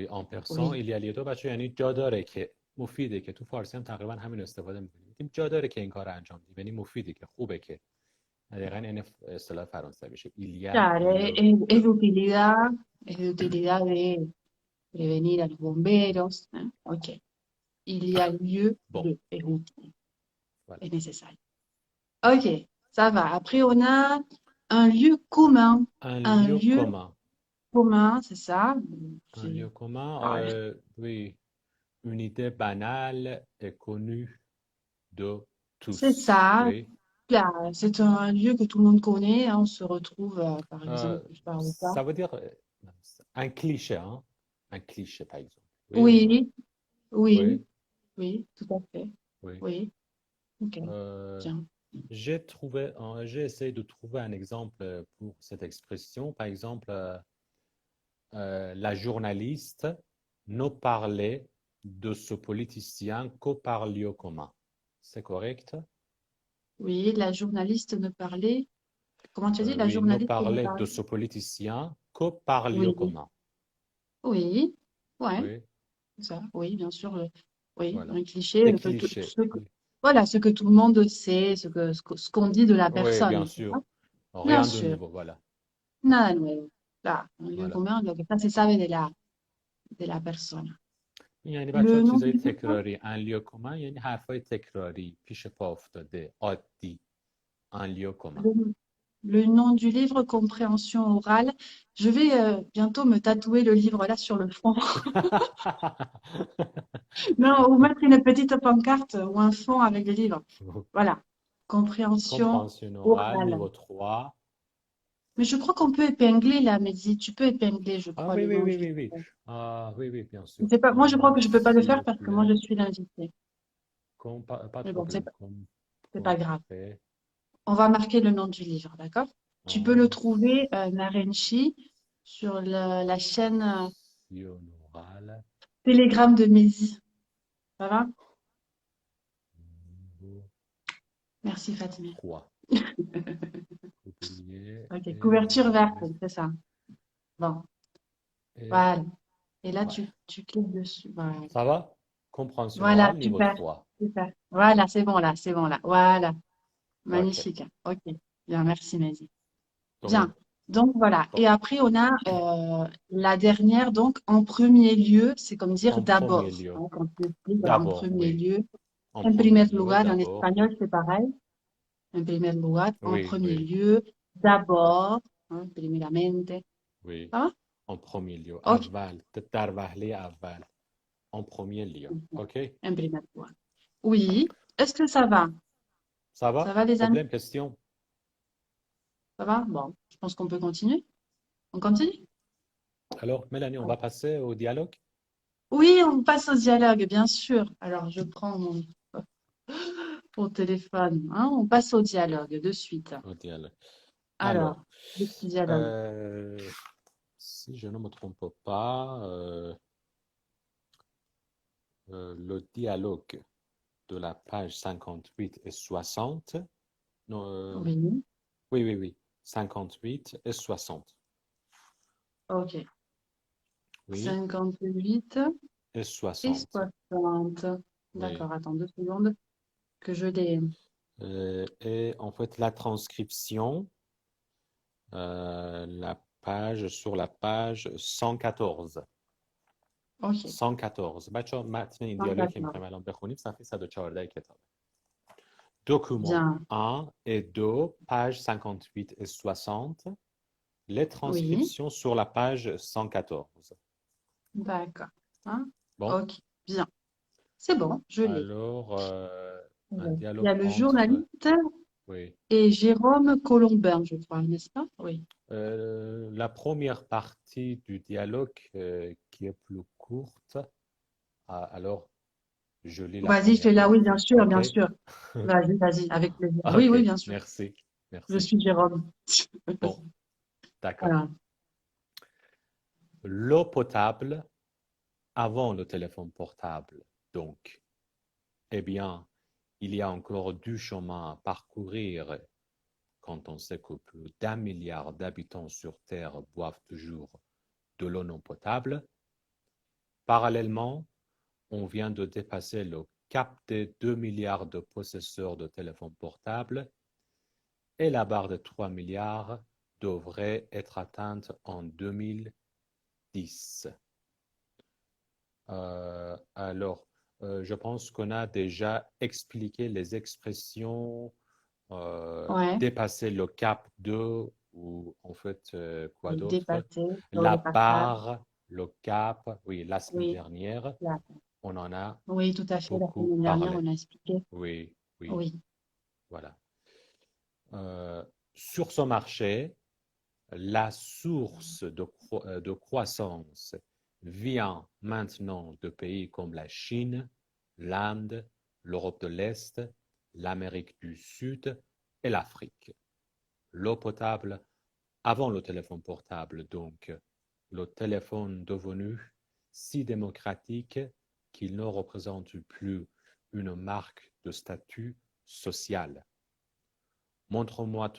Speaker 1: en persan
Speaker 2: Oui.
Speaker 1: il y a lieu دو بچه یعنی جا داره که مفیده که تو فارسی هم تقریبا همین استفاده می‌کنیم میگیم جا داره که این کار انجام بدیم یعنی مفیده که خوبه که دقیقا این اصطلاح فرانسوی میشه il y a
Speaker 2: Claro,
Speaker 1: lieu
Speaker 2: es
Speaker 1: de
Speaker 2: de utilidad de prevenir a los bomberos. Hein. Ok. Il y a lieu
Speaker 1: bon
Speaker 2: de, es útil,
Speaker 1: voilà
Speaker 2: es necesario. Ok, ça va. Après, on a un lieu commun.
Speaker 1: un
Speaker 2: Un
Speaker 1: lieu
Speaker 2: lieu
Speaker 1: commun
Speaker 2: commun, c'est ça.
Speaker 1: un lieu commun
Speaker 2: Alors,
Speaker 1: oui une idée banale et connue de
Speaker 2: c'est
Speaker 1: tous
Speaker 2: ça.
Speaker 1: oui
Speaker 2: Là, c'est un lieu que tout le monde connaît. Hein. On se retrouve, par
Speaker 1: Euh,
Speaker 2: exemple, je parle de ça.
Speaker 1: ça veut dire un cliché hein un cliché par exemple oui ou non
Speaker 2: Oui,
Speaker 1: oui
Speaker 2: oui, oui, tout à fait.
Speaker 1: oui
Speaker 2: Oui, ok,
Speaker 1: Euh,
Speaker 2: bien.
Speaker 1: j'ai essayé de trouver un exemple pour cette expression. Par exemple, la journaliste ne parlait de ce politicien qu'au par lieu commun. C'est correct?
Speaker 2: Oui, la journaliste ne parlait. Comment tu as dit? La
Speaker 1: Oui, ne
Speaker 2: journaliste ne
Speaker 1: parlait
Speaker 2: parlait.
Speaker 1: de ce politicien qu'au par lieu
Speaker 2: Oui,
Speaker 1: commun.
Speaker 2: oui, ouais,
Speaker 1: Oui,
Speaker 2: c'est ça. Oui, bien sûr. Oui,
Speaker 1: voilà.
Speaker 2: un cliché.
Speaker 1: Des clichés. Oui,
Speaker 2: Voilà, ce que tout le monde sait, ce qu'on dit de la
Speaker 1: oui, bien
Speaker 2: personne. Tu
Speaker 1: sûr.
Speaker 2: vois. Bien
Speaker 1: Rien de
Speaker 2: sûr.
Speaker 1: nouveau, voilà.
Speaker 2: Nada nuevo. Là, un lieu
Speaker 1: Voilà.
Speaker 2: commun, lo que se sabe de la persona.
Speaker 1: یعنی بچه ها
Speaker 2: Le nom
Speaker 1: چیزای
Speaker 2: du livre?
Speaker 1: تکراری un lieu commun یعنی حرفای تکراری پیش پا افتاده عادی un lieu commun.
Speaker 2: Le, le nom du livre, compréhension orale. Je vais bientôt me tatouer le livre là sur le front. Non, ou mettre une petite pancarte ou un fond avec le livre. Voilà. Compréhension
Speaker 1: Compréhension orale,
Speaker 2: orale.
Speaker 1: niveau 3.
Speaker 2: Mais je crois qu'on peut épingler là, Mehdi. Tu peux épingler, je
Speaker 1: Ah
Speaker 2: crois,
Speaker 1: oui,
Speaker 2: le
Speaker 1: oui,
Speaker 2: nom
Speaker 1: oui,
Speaker 2: du
Speaker 1: oui, oui.
Speaker 2: livre.
Speaker 1: Ah oui, oui, bien
Speaker 2: Je
Speaker 1: sûr.
Speaker 2: sais pas, moi, je crois que je peux pas le
Speaker 1: S'il
Speaker 2: faire
Speaker 1: vous
Speaker 2: parce que moi, je
Speaker 1: plaît.
Speaker 2: suis l'invité.
Speaker 1: Pas de
Speaker 2: Mais bon,
Speaker 1: problème.
Speaker 2: c'est pas grave.
Speaker 1: Compréhension
Speaker 2: On va marquer le nom du livre, d'accord? Tu peux le trouver, Narenchi, sur la chaîne
Speaker 1: orale,
Speaker 2: Telegram de Mehdi. Ça va?
Speaker 1: niveau
Speaker 2: Merci, Fatima.
Speaker 1: 3. Oublier
Speaker 2: Ok,
Speaker 1: et
Speaker 2: couverture verte,
Speaker 1: voilà.
Speaker 2: c'est ça. Bon,
Speaker 1: Et
Speaker 2: voilà. Et là,
Speaker 1: voilà.
Speaker 2: tu cliques dessus. Voilà.
Speaker 1: Ça va? Compréhension
Speaker 2: Voilà,
Speaker 1: orale, niveau
Speaker 2: super,
Speaker 1: 3.
Speaker 2: super. Voilà, c'est bon là, c'est bon là. Voilà,
Speaker 1: OK.
Speaker 2: magnifique. Ok, bien, merci Mehdi. Bien,
Speaker 1: Donc,
Speaker 2: donc voilà.
Speaker 1: bon,
Speaker 2: Et après, on a la dernière, donc en premier lieu, c'est comme dire
Speaker 1: en premier
Speaker 2: d'abord.
Speaker 1: lieu.
Speaker 2: Hein, quand tu dis voilà, en
Speaker 1: D'abord,
Speaker 2: premier
Speaker 1: oui.
Speaker 2: lieu.
Speaker 1: En
Speaker 2: En
Speaker 1: premier
Speaker 2: primer
Speaker 1: lieu,
Speaker 2: lugar, en
Speaker 1: d'abord.
Speaker 2: espagnol, c'est pareil. En primer lugar, en
Speaker 1: Oui,
Speaker 2: premier
Speaker 1: oui,
Speaker 2: lieu, d'abord, hein, primeramente.
Speaker 1: oui.
Speaker 2: Ça va?
Speaker 1: En premier lieu.
Speaker 2: Ok.
Speaker 1: Aval. در وهله اول. En premier lieu. OK?
Speaker 2: En primer lugar. Oui. Est-ce que ça va?
Speaker 1: Ça
Speaker 2: Ça
Speaker 1: va?
Speaker 2: va, les amis?
Speaker 1: Problème, question?
Speaker 2: Ça va? Bon, je pense qu'on peut continuer. On continue?
Speaker 1: Alors, Mélanie, on va passer au dialogue?
Speaker 2: Oui, on passe au dialogue, bien sûr. Alors, je prends mon téléphone. Hein. On passe au dialogue de suite.
Speaker 1: Au dialogue. Alors,
Speaker 2: Alors, le petit dialogue.
Speaker 1: euh, si je ne me trompe pas, le dialogue de la page 58 et 60. Non,
Speaker 2: Oui,
Speaker 1: oui, oui, oui. 58 et 60.
Speaker 2: ok.
Speaker 1: Oui,
Speaker 2: 58
Speaker 1: et
Speaker 2: et
Speaker 1: 60.
Speaker 2: 60.
Speaker 1: Oui.
Speaker 2: D'accord, attends 2 secondes que je les...
Speaker 1: Et en fait, la transcription, la page sur la page 114.
Speaker 2: Ok,
Speaker 1: 114 بچه ها متن این دیالوگ که
Speaker 2: 114.
Speaker 1: میخوایم الان بخونیم صفحه 114 کتاب document
Speaker 2: Bien,
Speaker 1: 1 et 2 page 58 et 60 les
Speaker 2: oui,
Speaker 1: transcriptions sur la page 114
Speaker 2: d'accord. Hein.
Speaker 1: bon
Speaker 2: Ok, bien. C'est bon, je l'ai.
Speaker 1: alors un
Speaker 2: Alors, il y
Speaker 1: dialogue
Speaker 2: a le
Speaker 1: entre
Speaker 2: journaliste
Speaker 1: oui
Speaker 2: et Jérôme Colombin, je crois, n'est-ce pas? Oui.
Speaker 1: La première partie du dialogue qui est plus courte. Alors, je lis la
Speaker 2: Vas-y,
Speaker 1: première
Speaker 2: fais-la, oui, bien
Speaker 1: partie.
Speaker 2: sûr,
Speaker 1: OK?
Speaker 2: bien sûr. Vas-y, vas-y, avec plaisir. Oui,
Speaker 1: OK,
Speaker 2: oui, bien sûr.
Speaker 1: merci.
Speaker 2: Je
Speaker 1: Merci.
Speaker 2: suis Jérôme.
Speaker 1: Bon, d'accord.
Speaker 2: Voilà.
Speaker 1: L'eau potable avant le téléphone portable. Donc, eh bien, il y a encore du chemin à parcourir quand on sait que plus d'1 milliard d'habitants sur Terre boivent toujours de l'eau non potable. Parallèlement, on vient de dépasser le cap des 2 milliards de possesseurs de téléphones portables et la barre de 3 milliards devrait être atteinte en 2010. Alors, je pense qu'on a déjà expliqué les expressions
Speaker 2: Ouais,
Speaker 1: dépasser le cap de, ou en fait, quoi d'autre?
Speaker 2: dépassé, l'eau
Speaker 1: La
Speaker 2: est passable.
Speaker 1: barre, le cap, oui, la semaine
Speaker 2: Oui,
Speaker 1: dernière,
Speaker 2: là.
Speaker 1: on en a
Speaker 2: Oui, tout à fait. La
Speaker 1: beaucoup
Speaker 2: semaine dernière,
Speaker 1: parlé.
Speaker 2: on a expliqué.
Speaker 1: Oui, oui,
Speaker 2: Oui.
Speaker 1: voilà. Euh, sur ce marché, la source de croissance vient maintenant de pays comme la Chine, l'Inde, l'Europe de l'Est, l'Amérique du Sud et l'Afrique. L'eau potable avant le téléphone portable, donc le téléphone devenu si démocratique qu'il ne représente plus une marque de statut social. Montre-moi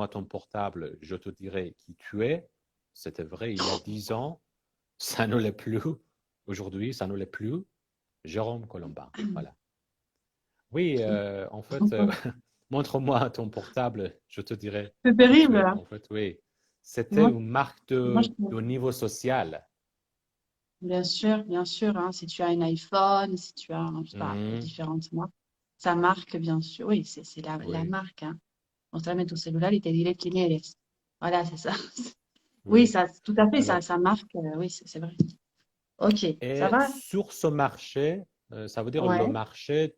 Speaker 1: ton portable, je te dirai qui tu es. C'était vrai il y a 10 ans, ça ne l'est plus. Aujourd'hui, ça ne l'est plus. Jérôme Colombin, voilà. Oui, en fait, montre-moi ton portable, je te dirai
Speaker 2: C'est
Speaker 1: qui tu
Speaker 2: terrible,
Speaker 1: es.
Speaker 2: hein.
Speaker 1: En fait, oui, c'était
Speaker 2: Moi,
Speaker 1: une marque
Speaker 2: moi,
Speaker 1: de niveau social.
Speaker 2: bien sûr, hein, si tu as un iPhone, si tu as, je sais pas,
Speaker 1: Mhm,
Speaker 2: différentes marques, ça marque, bien sûr. Oui, c'est la
Speaker 1: oui,
Speaker 2: marque, hein. Mostrame tu celular y te diré quién eres. Voilà, c'est ça. Oui,
Speaker 1: oui.
Speaker 2: ça, tout à fait,
Speaker 1: Alors,
Speaker 2: ça marque, oui, c'est vrai. Ok, ça
Speaker 1: et
Speaker 2: va?
Speaker 1: sur ce marché, ça veut dire le
Speaker 2: Ouais,
Speaker 1: marché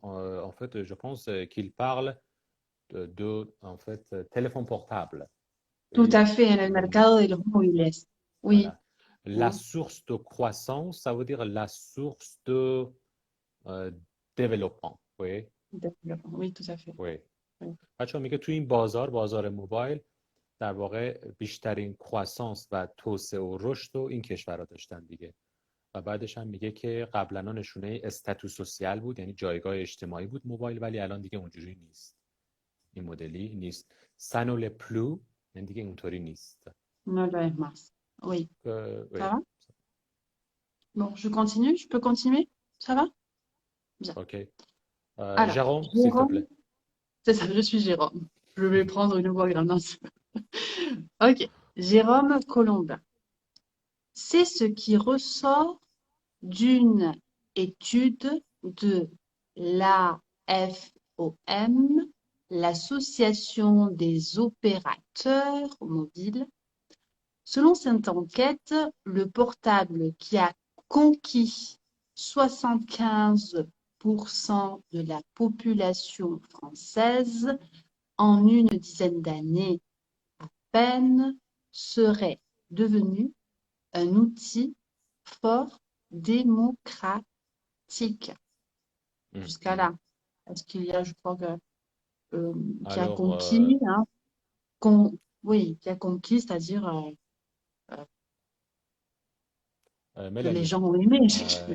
Speaker 1: en fait, je pense qu'il parle en fait, téléphone portable.
Speaker 2: tout
Speaker 1: Oui,
Speaker 2: à fait, en el mercado de los móviles. Oui,
Speaker 1: voilà. La
Speaker 2: hein,
Speaker 1: source de croissance, ça veut dire la source de euh, développement. Oui,
Speaker 2: oui, tout à fait.
Speaker 1: oui.
Speaker 2: Oui.
Speaker 1: بچه میگه تو این بازار موبایل در واقع بیشترین کواسانس و توسعه و رشد و این کشورها داشتن دیگه و بعدش هم میگه که قبلا نشونه استاتو سوسیال بود یعنی جایگاه اجتماعی بود موبایل ولی الان دیگه اونجوری نیست این مدلی نیست سانول پلو یعنی دیگه اونطوری نیست
Speaker 2: No lo es más. Oui, ça
Speaker 1: oui.
Speaker 2: va? Bon, je continue, je peux continuer? Ça va? Bien.
Speaker 1: OK.
Speaker 2: Alors,
Speaker 1: Jérôme, s'il te
Speaker 2: Jérôme,
Speaker 1: plaît.
Speaker 2: c'est ça, je suis Jérôme. Je vais prendre une voix grande. Ok, Jérôme Colombin. C'est ce qui ressort d'une étude de l'AFOM, l'Association des opérateurs mobiles. Selon cette enquête, le portable qui a conquis 75% de la population française en une dizaine d'années à peine serait devenu un outil fort démocratique. Jusqu'à
Speaker 1: Mhm.
Speaker 2: là. Est-ce qu'il y a, je crois, euh, qui a
Speaker 1: Alors,
Speaker 2: conquis, hein, oui, qui a conquis, c'est-à-dire que les
Speaker 1: Mélanie,
Speaker 2: gens ont aimé.
Speaker 1: euh,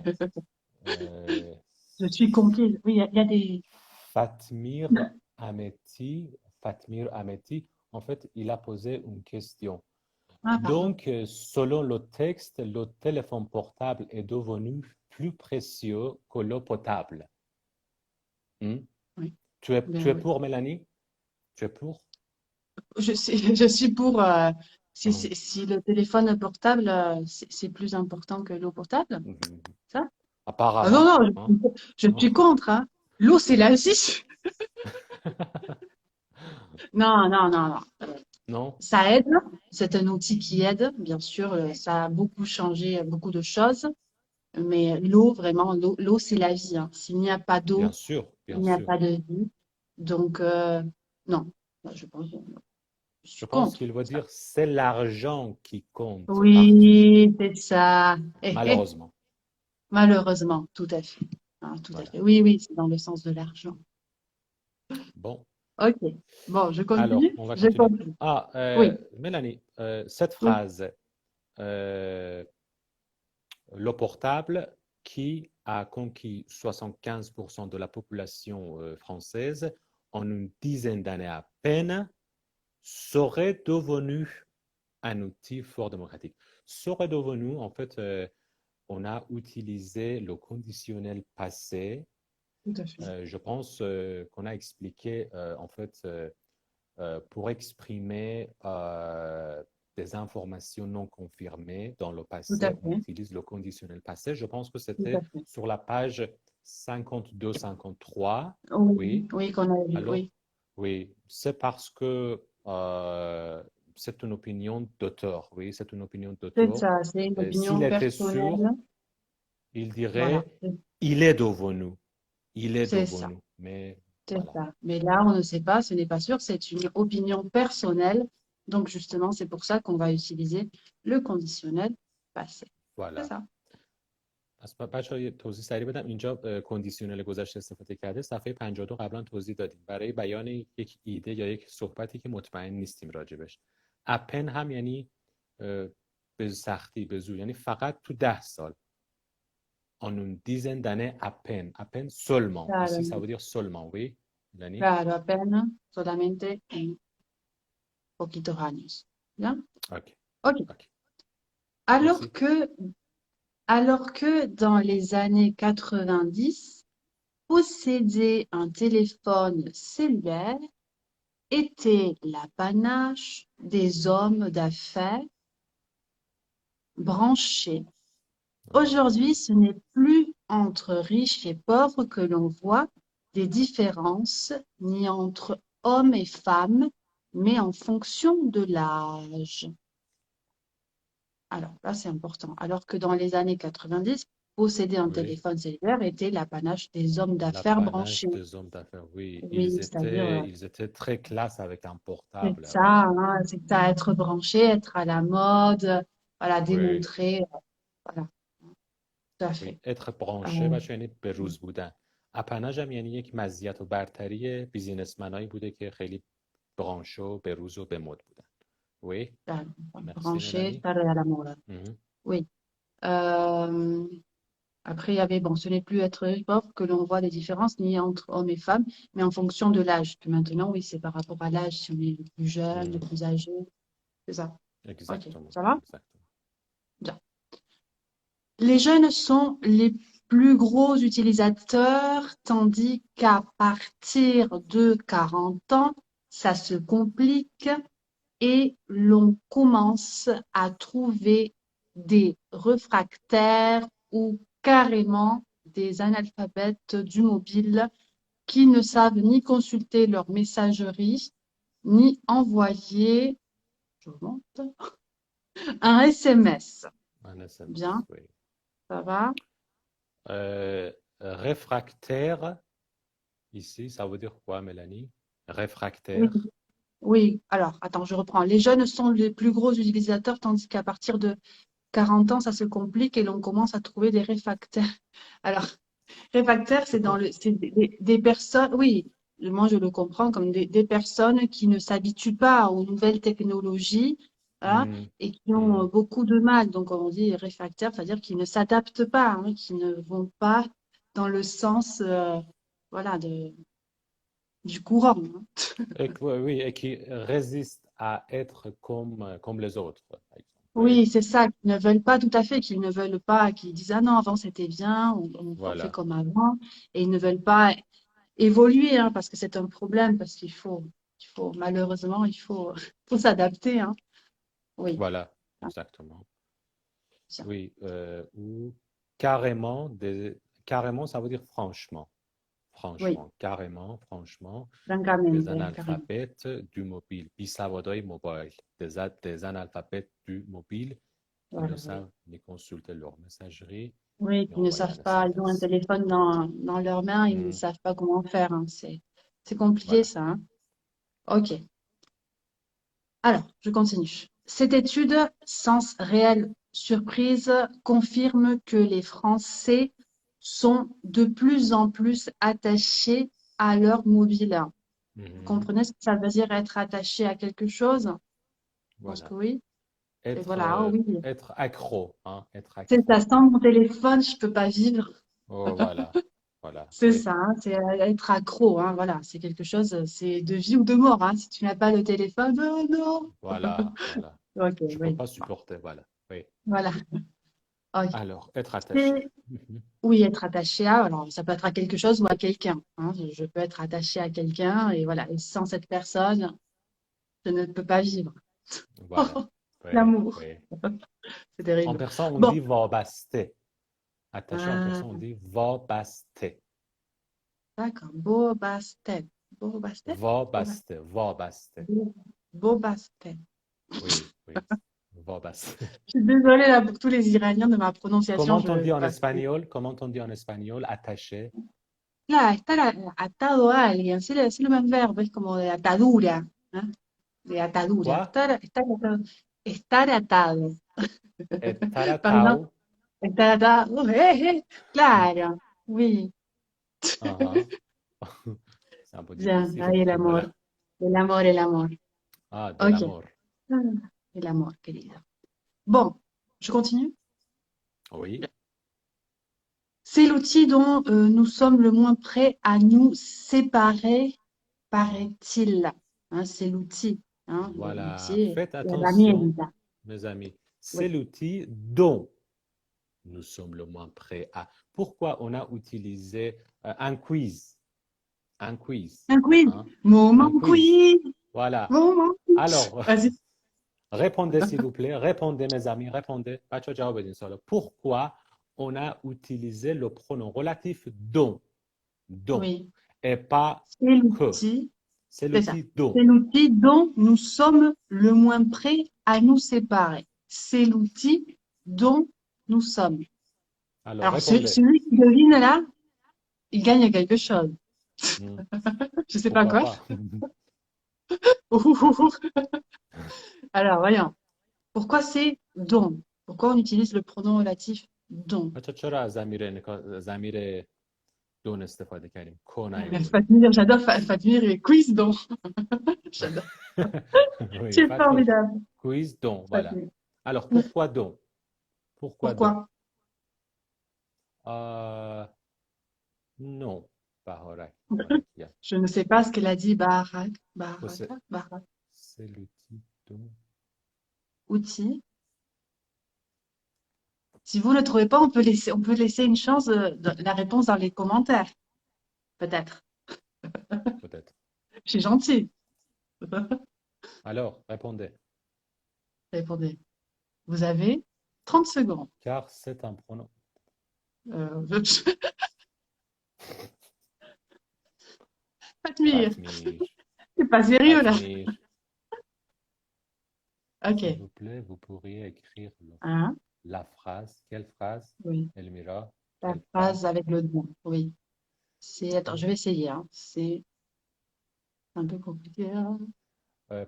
Speaker 1: euh,
Speaker 2: Je suis conquise. Oui, il y a des.
Speaker 1: Fatmir Ameti, Fatmir Ameti, en fait, il a posé une question.
Speaker 2: Ah, pardon.
Speaker 1: Donc, selon le texte, le téléphone portable est devenu plus précieux que l'eau potable. Hmm?
Speaker 2: Oui,
Speaker 1: Tu
Speaker 2: ben
Speaker 1: es
Speaker 2: oui.
Speaker 1: pour, Mélanie? Tu es pour?
Speaker 2: Je suis pour. Si,
Speaker 1: Mhm.
Speaker 2: si le téléphone portable, c'est plus important que l'eau potable,
Speaker 1: Mhm.
Speaker 2: ça? Ah non,
Speaker 1: Apparemment.
Speaker 2: non,
Speaker 1: Hein?
Speaker 2: je suis contre, hein. L'eau, c'est la vie. Non, non, non, non.
Speaker 1: Non?
Speaker 2: Ça aide. C'est un outil qui aide, bien sûr. Ça a beaucoup changé beaucoup de choses. Mais l'eau, vraiment, l'eau, c'est la vie, hein. S'il n'y a pas
Speaker 1: Bien
Speaker 2: d'eau,
Speaker 1: sûr,
Speaker 2: il
Speaker 1: bien
Speaker 2: n'y a
Speaker 1: sûr.
Speaker 2: pas de vie. Donc, non, je pense.
Speaker 1: Je pense
Speaker 2: compte.
Speaker 1: qu'il veut dire c'est l'argent qui compte partout,
Speaker 2: Oui, c'est ça.
Speaker 1: malheureusement.
Speaker 2: Malheureusement, tout à fait. Hein, tout à
Speaker 1: Voilà.
Speaker 2: fait. Oui, oui, c'est dans le sens de l'argent.
Speaker 1: Bon,
Speaker 2: Ok. Bon, je
Speaker 1: alors,
Speaker 2: continue?
Speaker 1: on va
Speaker 2: Je
Speaker 1: continuer.
Speaker 2: continue.
Speaker 1: Ah,
Speaker 2: Oui,
Speaker 1: Mélanie, cette
Speaker 2: oui,
Speaker 1: phrase, le portable qui a conquis 75% de la population française en une dizaine d'années à peine, serait devenu un outil fort démocratique. Serait devenu, en fait, on a utilisé le conditionnel passé.
Speaker 2: tout à fait.
Speaker 1: Je pense qu'on a expliqué, en fait, pour exprimer des informations non confirmées dans le
Speaker 2: Tout à
Speaker 1: passé, on
Speaker 2: fait.
Speaker 1: utilise le conditionnel passé. Je pense que
Speaker 2: Tout à
Speaker 1: c'était
Speaker 2: fait.
Speaker 1: sur la page 52-53.
Speaker 2: Oui,
Speaker 1: Oui.
Speaker 2: oui, qu'on a vu,
Speaker 1: Alors,
Speaker 2: oui.
Speaker 1: oui, c'est parce que c'est une opinion d'auteur. Oui, c'est une opinion
Speaker 2: C'est
Speaker 1: d'auteur.
Speaker 2: ça, c'est une
Speaker 1: S'il
Speaker 2: opinion
Speaker 1: était sûr,
Speaker 2: personnelle.
Speaker 1: il
Speaker 2: Voilà,
Speaker 1: dirait, il est devenu. Il est
Speaker 2: c'est ça,
Speaker 1: devenu. Mais
Speaker 2: c'est
Speaker 1: voilà.
Speaker 2: ça. Mais là, on ne sait pas, ce n'est pas sûr, c'est une opinion personnelle. Donc, justement, c'est pour ça qu'on va utiliser le conditionnel passé. C'est
Speaker 1: Voilà.
Speaker 2: ça.
Speaker 1: از بچه‌ها یه توضیح سریع بدم اینجا کندیسیونل گذشته استفاده کرده صفحه 52 قبلا توضیح دادیم برای بیان یک ایده یا یک صحبتی که مطمئن نیستیم راجبش اپن هم یعنی به سختی به زور یعنی فقط تو 10 سال en une dizaine d'années à peine seulement
Speaker 2: Claro,
Speaker 1: ici ça veut dire seulement oui Lani
Speaker 2: claro, apenas, solamente en poquitos años. ¿Ya?
Speaker 1: ok
Speaker 2: Ok.
Speaker 1: ok
Speaker 2: Alors
Speaker 1: merci
Speaker 2: que, alors que dans les années 90, posséder un téléphone cellulaire était l'apanage des hommes d'affaires branchés. Aujourd'hui, ce n'est plus entre riches et pauvres que l'on voit des différences, ni entre hommes et femmes, mais en fonction de l'âge. Alors là, c'est important. Alors que dans les années 90, posséder un
Speaker 1: oui
Speaker 2: téléphone cellulaire était l'apanage des hommes d'affaires
Speaker 1: l'apanage
Speaker 2: branchés.
Speaker 1: des hommes d'affaires oui
Speaker 2: Oui, c'est-à-dire,
Speaker 1: ils étaient très classe avec un
Speaker 2: c'est
Speaker 1: portable
Speaker 2: ça, hein, c'est ça, être branché, être à la mode, voilà,
Speaker 1: oui
Speaker 2: démontrer, voilà, tout à
Speaker 1: oui.
Speaker 2: fait.
Speaker 1: être branché
Speaker 2: Euh,
Speaker 1: بچه یعنی به روز بودن اپناژ هم یعنی یک مزیت و برتری بیزینسمنایی بوده که خیلی برانشو و به روز و به مد بودن oui
Speaker 2: voilà,
Speaker 1: merci
Speaker 2: branché,
Speaker 1: Mélanie
Speaker 2: stare à la moda.
Speaker 1: Mhm.
Speaker 2: Oui. Euh, après, il y avait, bon, ce n'est plus être pauvre que l'on voit des différences, ni entre hommes et femmes, mais en fonction de l'âge. Que maintenant, oui, c'est par rapport à l'âge, si on est le plus jeune, le
Speaker 1: Mhm.
Speaker 2: plus âgé, c'est ça. Ok,
Speaker 1: exactement
Speaker 2: ça va?
Speaker 1: exactement
Speaker 2: Bien. Les jeunes sont les plus gros utilisateurs, tandis qu'à partir de 40 ans, ça se complique et l'on commence à trouver des réfractaires ou carrément des analphabètes du mobile qui ne savent ni consulter leur messagerie, ni envoyer, je remonte, un SMS.
Speaker 1: un SMS
Speaker 2: Bien,
Speaker 1: oui
Speaker 2: ça va?
Speaker 1: réfractaire ici ça veut dire quoi Mélanie
Speaker 2: Oui,
Speaker 1: réfractaire
Speaker 2: oui. Alors, attends, je reprends. Les jeunes sont les plus gros utilisateurs, tandis qu'à partir de 40 ans, ça se complique et l'on commence à trouver des réfractaires. Alors, réfractaires,
Speaker 1: je pense
Speaker 2: c'est des personnes, oui, moi je le comprends comme des personnes qui ne s'habituent pas aux nouvelles technologies, hein,
Speaker 1: Mhm.
Speaker 2: et qui ont
Speaker 1: Mhm.
Speaker 2: beaucoup de mal. Donc, on dit réfractaires, c'est-à-dire qu'ils ne s'adaptent pas, hein, qui ne vont pas dans le sens, voilà, du courant, hein.
Speaker 1: Oui, et qui résiste à être comme les autres, par exemple. Oui,
Speaker 2: Oui, c'est ça, qu'ils ne veulent pas tout à fait, qu'ils ne veulent pas, qu'ils disent, ah non, avant c'était bien, on fait
Speaker 1: voilà,
Speaker 2: comme avant, et ils ne veulent pas évoluer, hein, parce que c'est un problème, parce malheureusement, faut s'adapter, hein. Oui,
Speaker 1: voilà,
Speaker 2: ah,
Speaker 1: exactement.
Speaker 2: tiens.
Speaker 1: Oui, ou carrément, carrément, ça veut dire franchement.
Speaker 2: Oui,
Speaker 1: Franchement, carrément, franchement, des
Speaker 2: francamente, carrément.
Speaker 1: analphabètes du mobile. بیسوادای mobile, des analphabètes du mobile qui ne
Speaker 2: Voilà, oui.
Speaker 1: savent ni consulter leur messagerie,
Speaker 2: Oui,
Speaker 1: ni
Speaker 2: qu'ils ne
Speaker 1: envoyer un
Speaker 2: savent pas, ils ont un
Speaker 1: SMS.
Speaker 2: téléphone dans leurs mains, ils ne
Speaker 1: Hmm,
Speaker 2: savent pas comment faire, hein. C'est compliqué,
Speaker 1: voilà.
Speaker 2: ça, hein. Ok. Alors, je continue. Cette étude, sans réelle surprise, confirme que les Français sont de plus en plus attachés à leur mobile. Vous
Speaker 1: Mhm.
Speaker 2: comprenez ce que ça veut dire être attaché à quelque chose? Je pense que
Speaker 1: Voilà.
Speaker 2: oui. Et
Speaker 1: Être,
Speaker 2: voilà, oui.
Speaker 1: être accro, hein, être
Speaker 2: C'est ça,
Speaker 1: accro.
Speaker 2: sans mon téléphone, je peux pas vivre.
Speaker 1: Oh, voilà. Voilà,
Speaker 2: C'est
Speaker 1: oui.
Speaker 2: ça, hein, c'est être accro, hein, voilà, c'est quelque chose, c'est de vie ou de mort, hein. Si tu n'as pas de téléphone, oh non.
Speaker 1: Voilà, voilà.
Speaker 2: Ok,
Speaker 1: Je peux
Speaker 2: oui,
Speaker 1: pas
Speaker 2: bon,
Speaker 1: supporter, voilà. Oui.
Speaker 2: voilà. Ok.
Speaker 1: Alors, être attaché.
Speaker 2: C'est,
Speaker 1: Mhm.
Speaker 2: oui, être attaché à, alors ça peut être à quelque chose ou à quelqu'un, hein. Je peux être attaché à quelqu'un et voilà, et sans cette personne, je ne peux pas vivre.
Speaker 1: Voilà. Oui,
Speaker 2: L'amour,
Speaker 1: oui.
Speaker 2: c'est
Speaker 1: En
Speaker 2: terrible.
Speaker 1: persan, on
Speaker 2: Bon,
Speaker 1: dit vabaste. Attaché en persan, on
Speaker 2: ah,
Speaker 1: dit vabaste.
Speaker 2: d'accord. Beau bastet. Beau bastet? Beau bastet.
Speaker 1: Vabaste, vabaste.
Speaker 2: Beau bastet.
Speaker 1: Oui, oui. Vabaste.
Speaker 2: Je suis désolée là pour tous les Iraniens de ma prononciation.
Speaker 1: Comment on dit
Speaker 2: Je
Speaker 1: en
Speaker 2: passe.
Speaker 1: espagnol? Comment on dit en espagnol? Attaché.
Speaker 2: Là, estar atado a alguien, c'est le même verbe, es como de atadura, ¿no? De atadura.
Speaker 1: Quoi?
Speaker 2: Estar atado. Estar atado. Par exemple,
Speaker 1: Taratau.
Speaker 2: estar atado. Claro, oui.
Speaker 1: Uh-huh. C'est un peu
Speaker 2: Bien,
Speaker 1: difficile,
Speaker 2: ahí el
Speaker 1: ces
Speaker 2: amor.
Speaker 1: mots-là.
Speaker 2: El amor, el amor.
Speaker 1: Ah, de
Speaker 2: Ok.
Speaker 1: l'amour.
Speaker 2: El amor, querido. Bon, je continue.
Speaker 1: Oui.
Speaker 2: C'est l'outil dont nous sommes le moins prêts à nous séparer, paraît-il. Hein, c'est l'outil. Hein,
Speaker 1: Voilà.
Speaker 2: l'outil,
Speaker 1: Faites attention,
Speaker 2: l'herramienta.
Speaker 1: mes amis. C'est
Speaker 2: Oui.
Speaker 1: l'outil dont nous sommes le moins prêts à. Pourquoi on a utilisé un quiz? Un quiz.
Speaker 2: Un quiz.
Speaker 1: Hein? Un
Speaker 2: Moment
Speaker 1: quiz.
Speaker 2: quiz.
Speaker 1: Voilà.
Speaker 2: Moment quiz.
Speaker 1: Alors,
Speaker 2: Vas-y.
Speaker 1: répondez s'il vous plaît. Répondez, mes amis. Répondez. بچه‌ها جواب بدین سوالو. Pourquoi on a utilisé le pronom relatif dont? Dont.
Speaker 2: Oui.
Speaker 1: Et pas
Speaker 2: C'est
Speaker 1: que.
Speaker 2: l'outil.
Speaker 1: C'est
Speaker 2: C'est ça.
Speaker 1: l'outil
Speaker 2: C'est
Speaker 1: dont.
Speaker 2: l'outil dont nous sommes le moins prêts à nous séparer. C'est l'outil dont nous sommes.
Speaker 1: Alors,
Speaker 2: Alors,
Speaker 1: répondez.
Speaker 2: celui qui devine là, il gagne quelque chose.
Speaker 1: Hmm,
Speaker 2: Je sais pas
Speaker 1: pourquoi
Speaker 2: quoi.
Speaker 1: pas?
Speaker 2: Alors, voyons. Pourquoi c'est dont? Pourquoi on utilise le pronom relatif dont?
Speaker 1: بچه چرا از ضمیر دون استفاده کردیم؟ کو نیاوردیم.
Speaker 2: Fatmir, j'adore Fatmir et quiz dont. J'adore.
Speaker 1: Oui,
Speaker 2: Tu es
Speaker 1: Fatmir.
Speaker 2: formidable,
Speaker 1: Quiz dont, voilà.
Speaker 2: Fatmir.
Speaker 1: Alors, pourquoi dont? Pourquoi dont?
Speaker 2: Pourquoi?
Speaker 1: Euh, non, Bahorak. Barakia.
Speaker 2: Je ne sais pas ce qu'elle a dit. Barak,
Speaker 1: C'est
Speaker 2: baraka, barak,
Speaker 1: c'est l'outil dont.
Speaker 2: outil. Si vous ne trouvez pas, on peut laisser une chance de la réponse dans les commentaires. Peut-être.
Speaker 1: Peut-être.
Speaker 2: Je suis gentille.
Speaker 1: Alors, répondez.
Speaker 2: Répondez. Vous avez 30 secondes.
Speaker 1: Car c'est un pronom.
Speaker 2: Fatmir,
Speaker 1: Fatmir.
Speaker 2: c'est pas sérieux là.
Speaker 1: Fatmir. S'il
Speaker 2: Ok.
Speaker 1: vous plaît, vous pourriez écrire
Speaker 2: Hein?
Speaker 1: la phrase. Quelle phrase,
Speaker 2: Oui.
Speaker 1: Elmira?
Speaker 2: La
Speaker 1: Quelle
Speaker 2: phrase
Speaker 1: phrase?
Speaker 2: avec le don. Oui. Attends, je vais essayer, hein. C'est un peu compliqué, hein.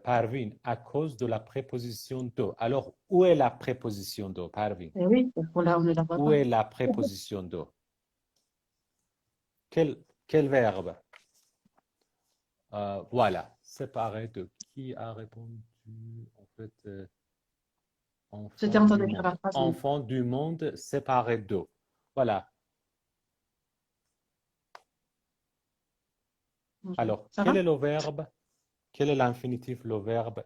Speaker 1: Parvin, à cause de la préposition do. Alors, où est la préposition do, Parvin?
Speaker 2: Eh oui, parce qu'on on ne la voit
Speaker 1: Où
Speaker 2: pas.
Speaker 1: est la préposition do? Quel verbe? Voilà, séparé de qui a répondu? En fait,
Speaker 2: J'étais
Speaker 1: enfant
Speaker 2: en train
Speaker 1: du
Speaker 2: d'écrire la
Speaker 1: monde.
Speaker 2: phrase, mais
Speaker 1: Enfant du monde séparé d'eau. Voilà.
Speaker 2: ok.
Speaker 1: Alors,
Speaker 2: Ça
Speaker 1: quel
Speaker 2: va?
Speaker 1: est le verbe? Quel est l'infinitif, le verbe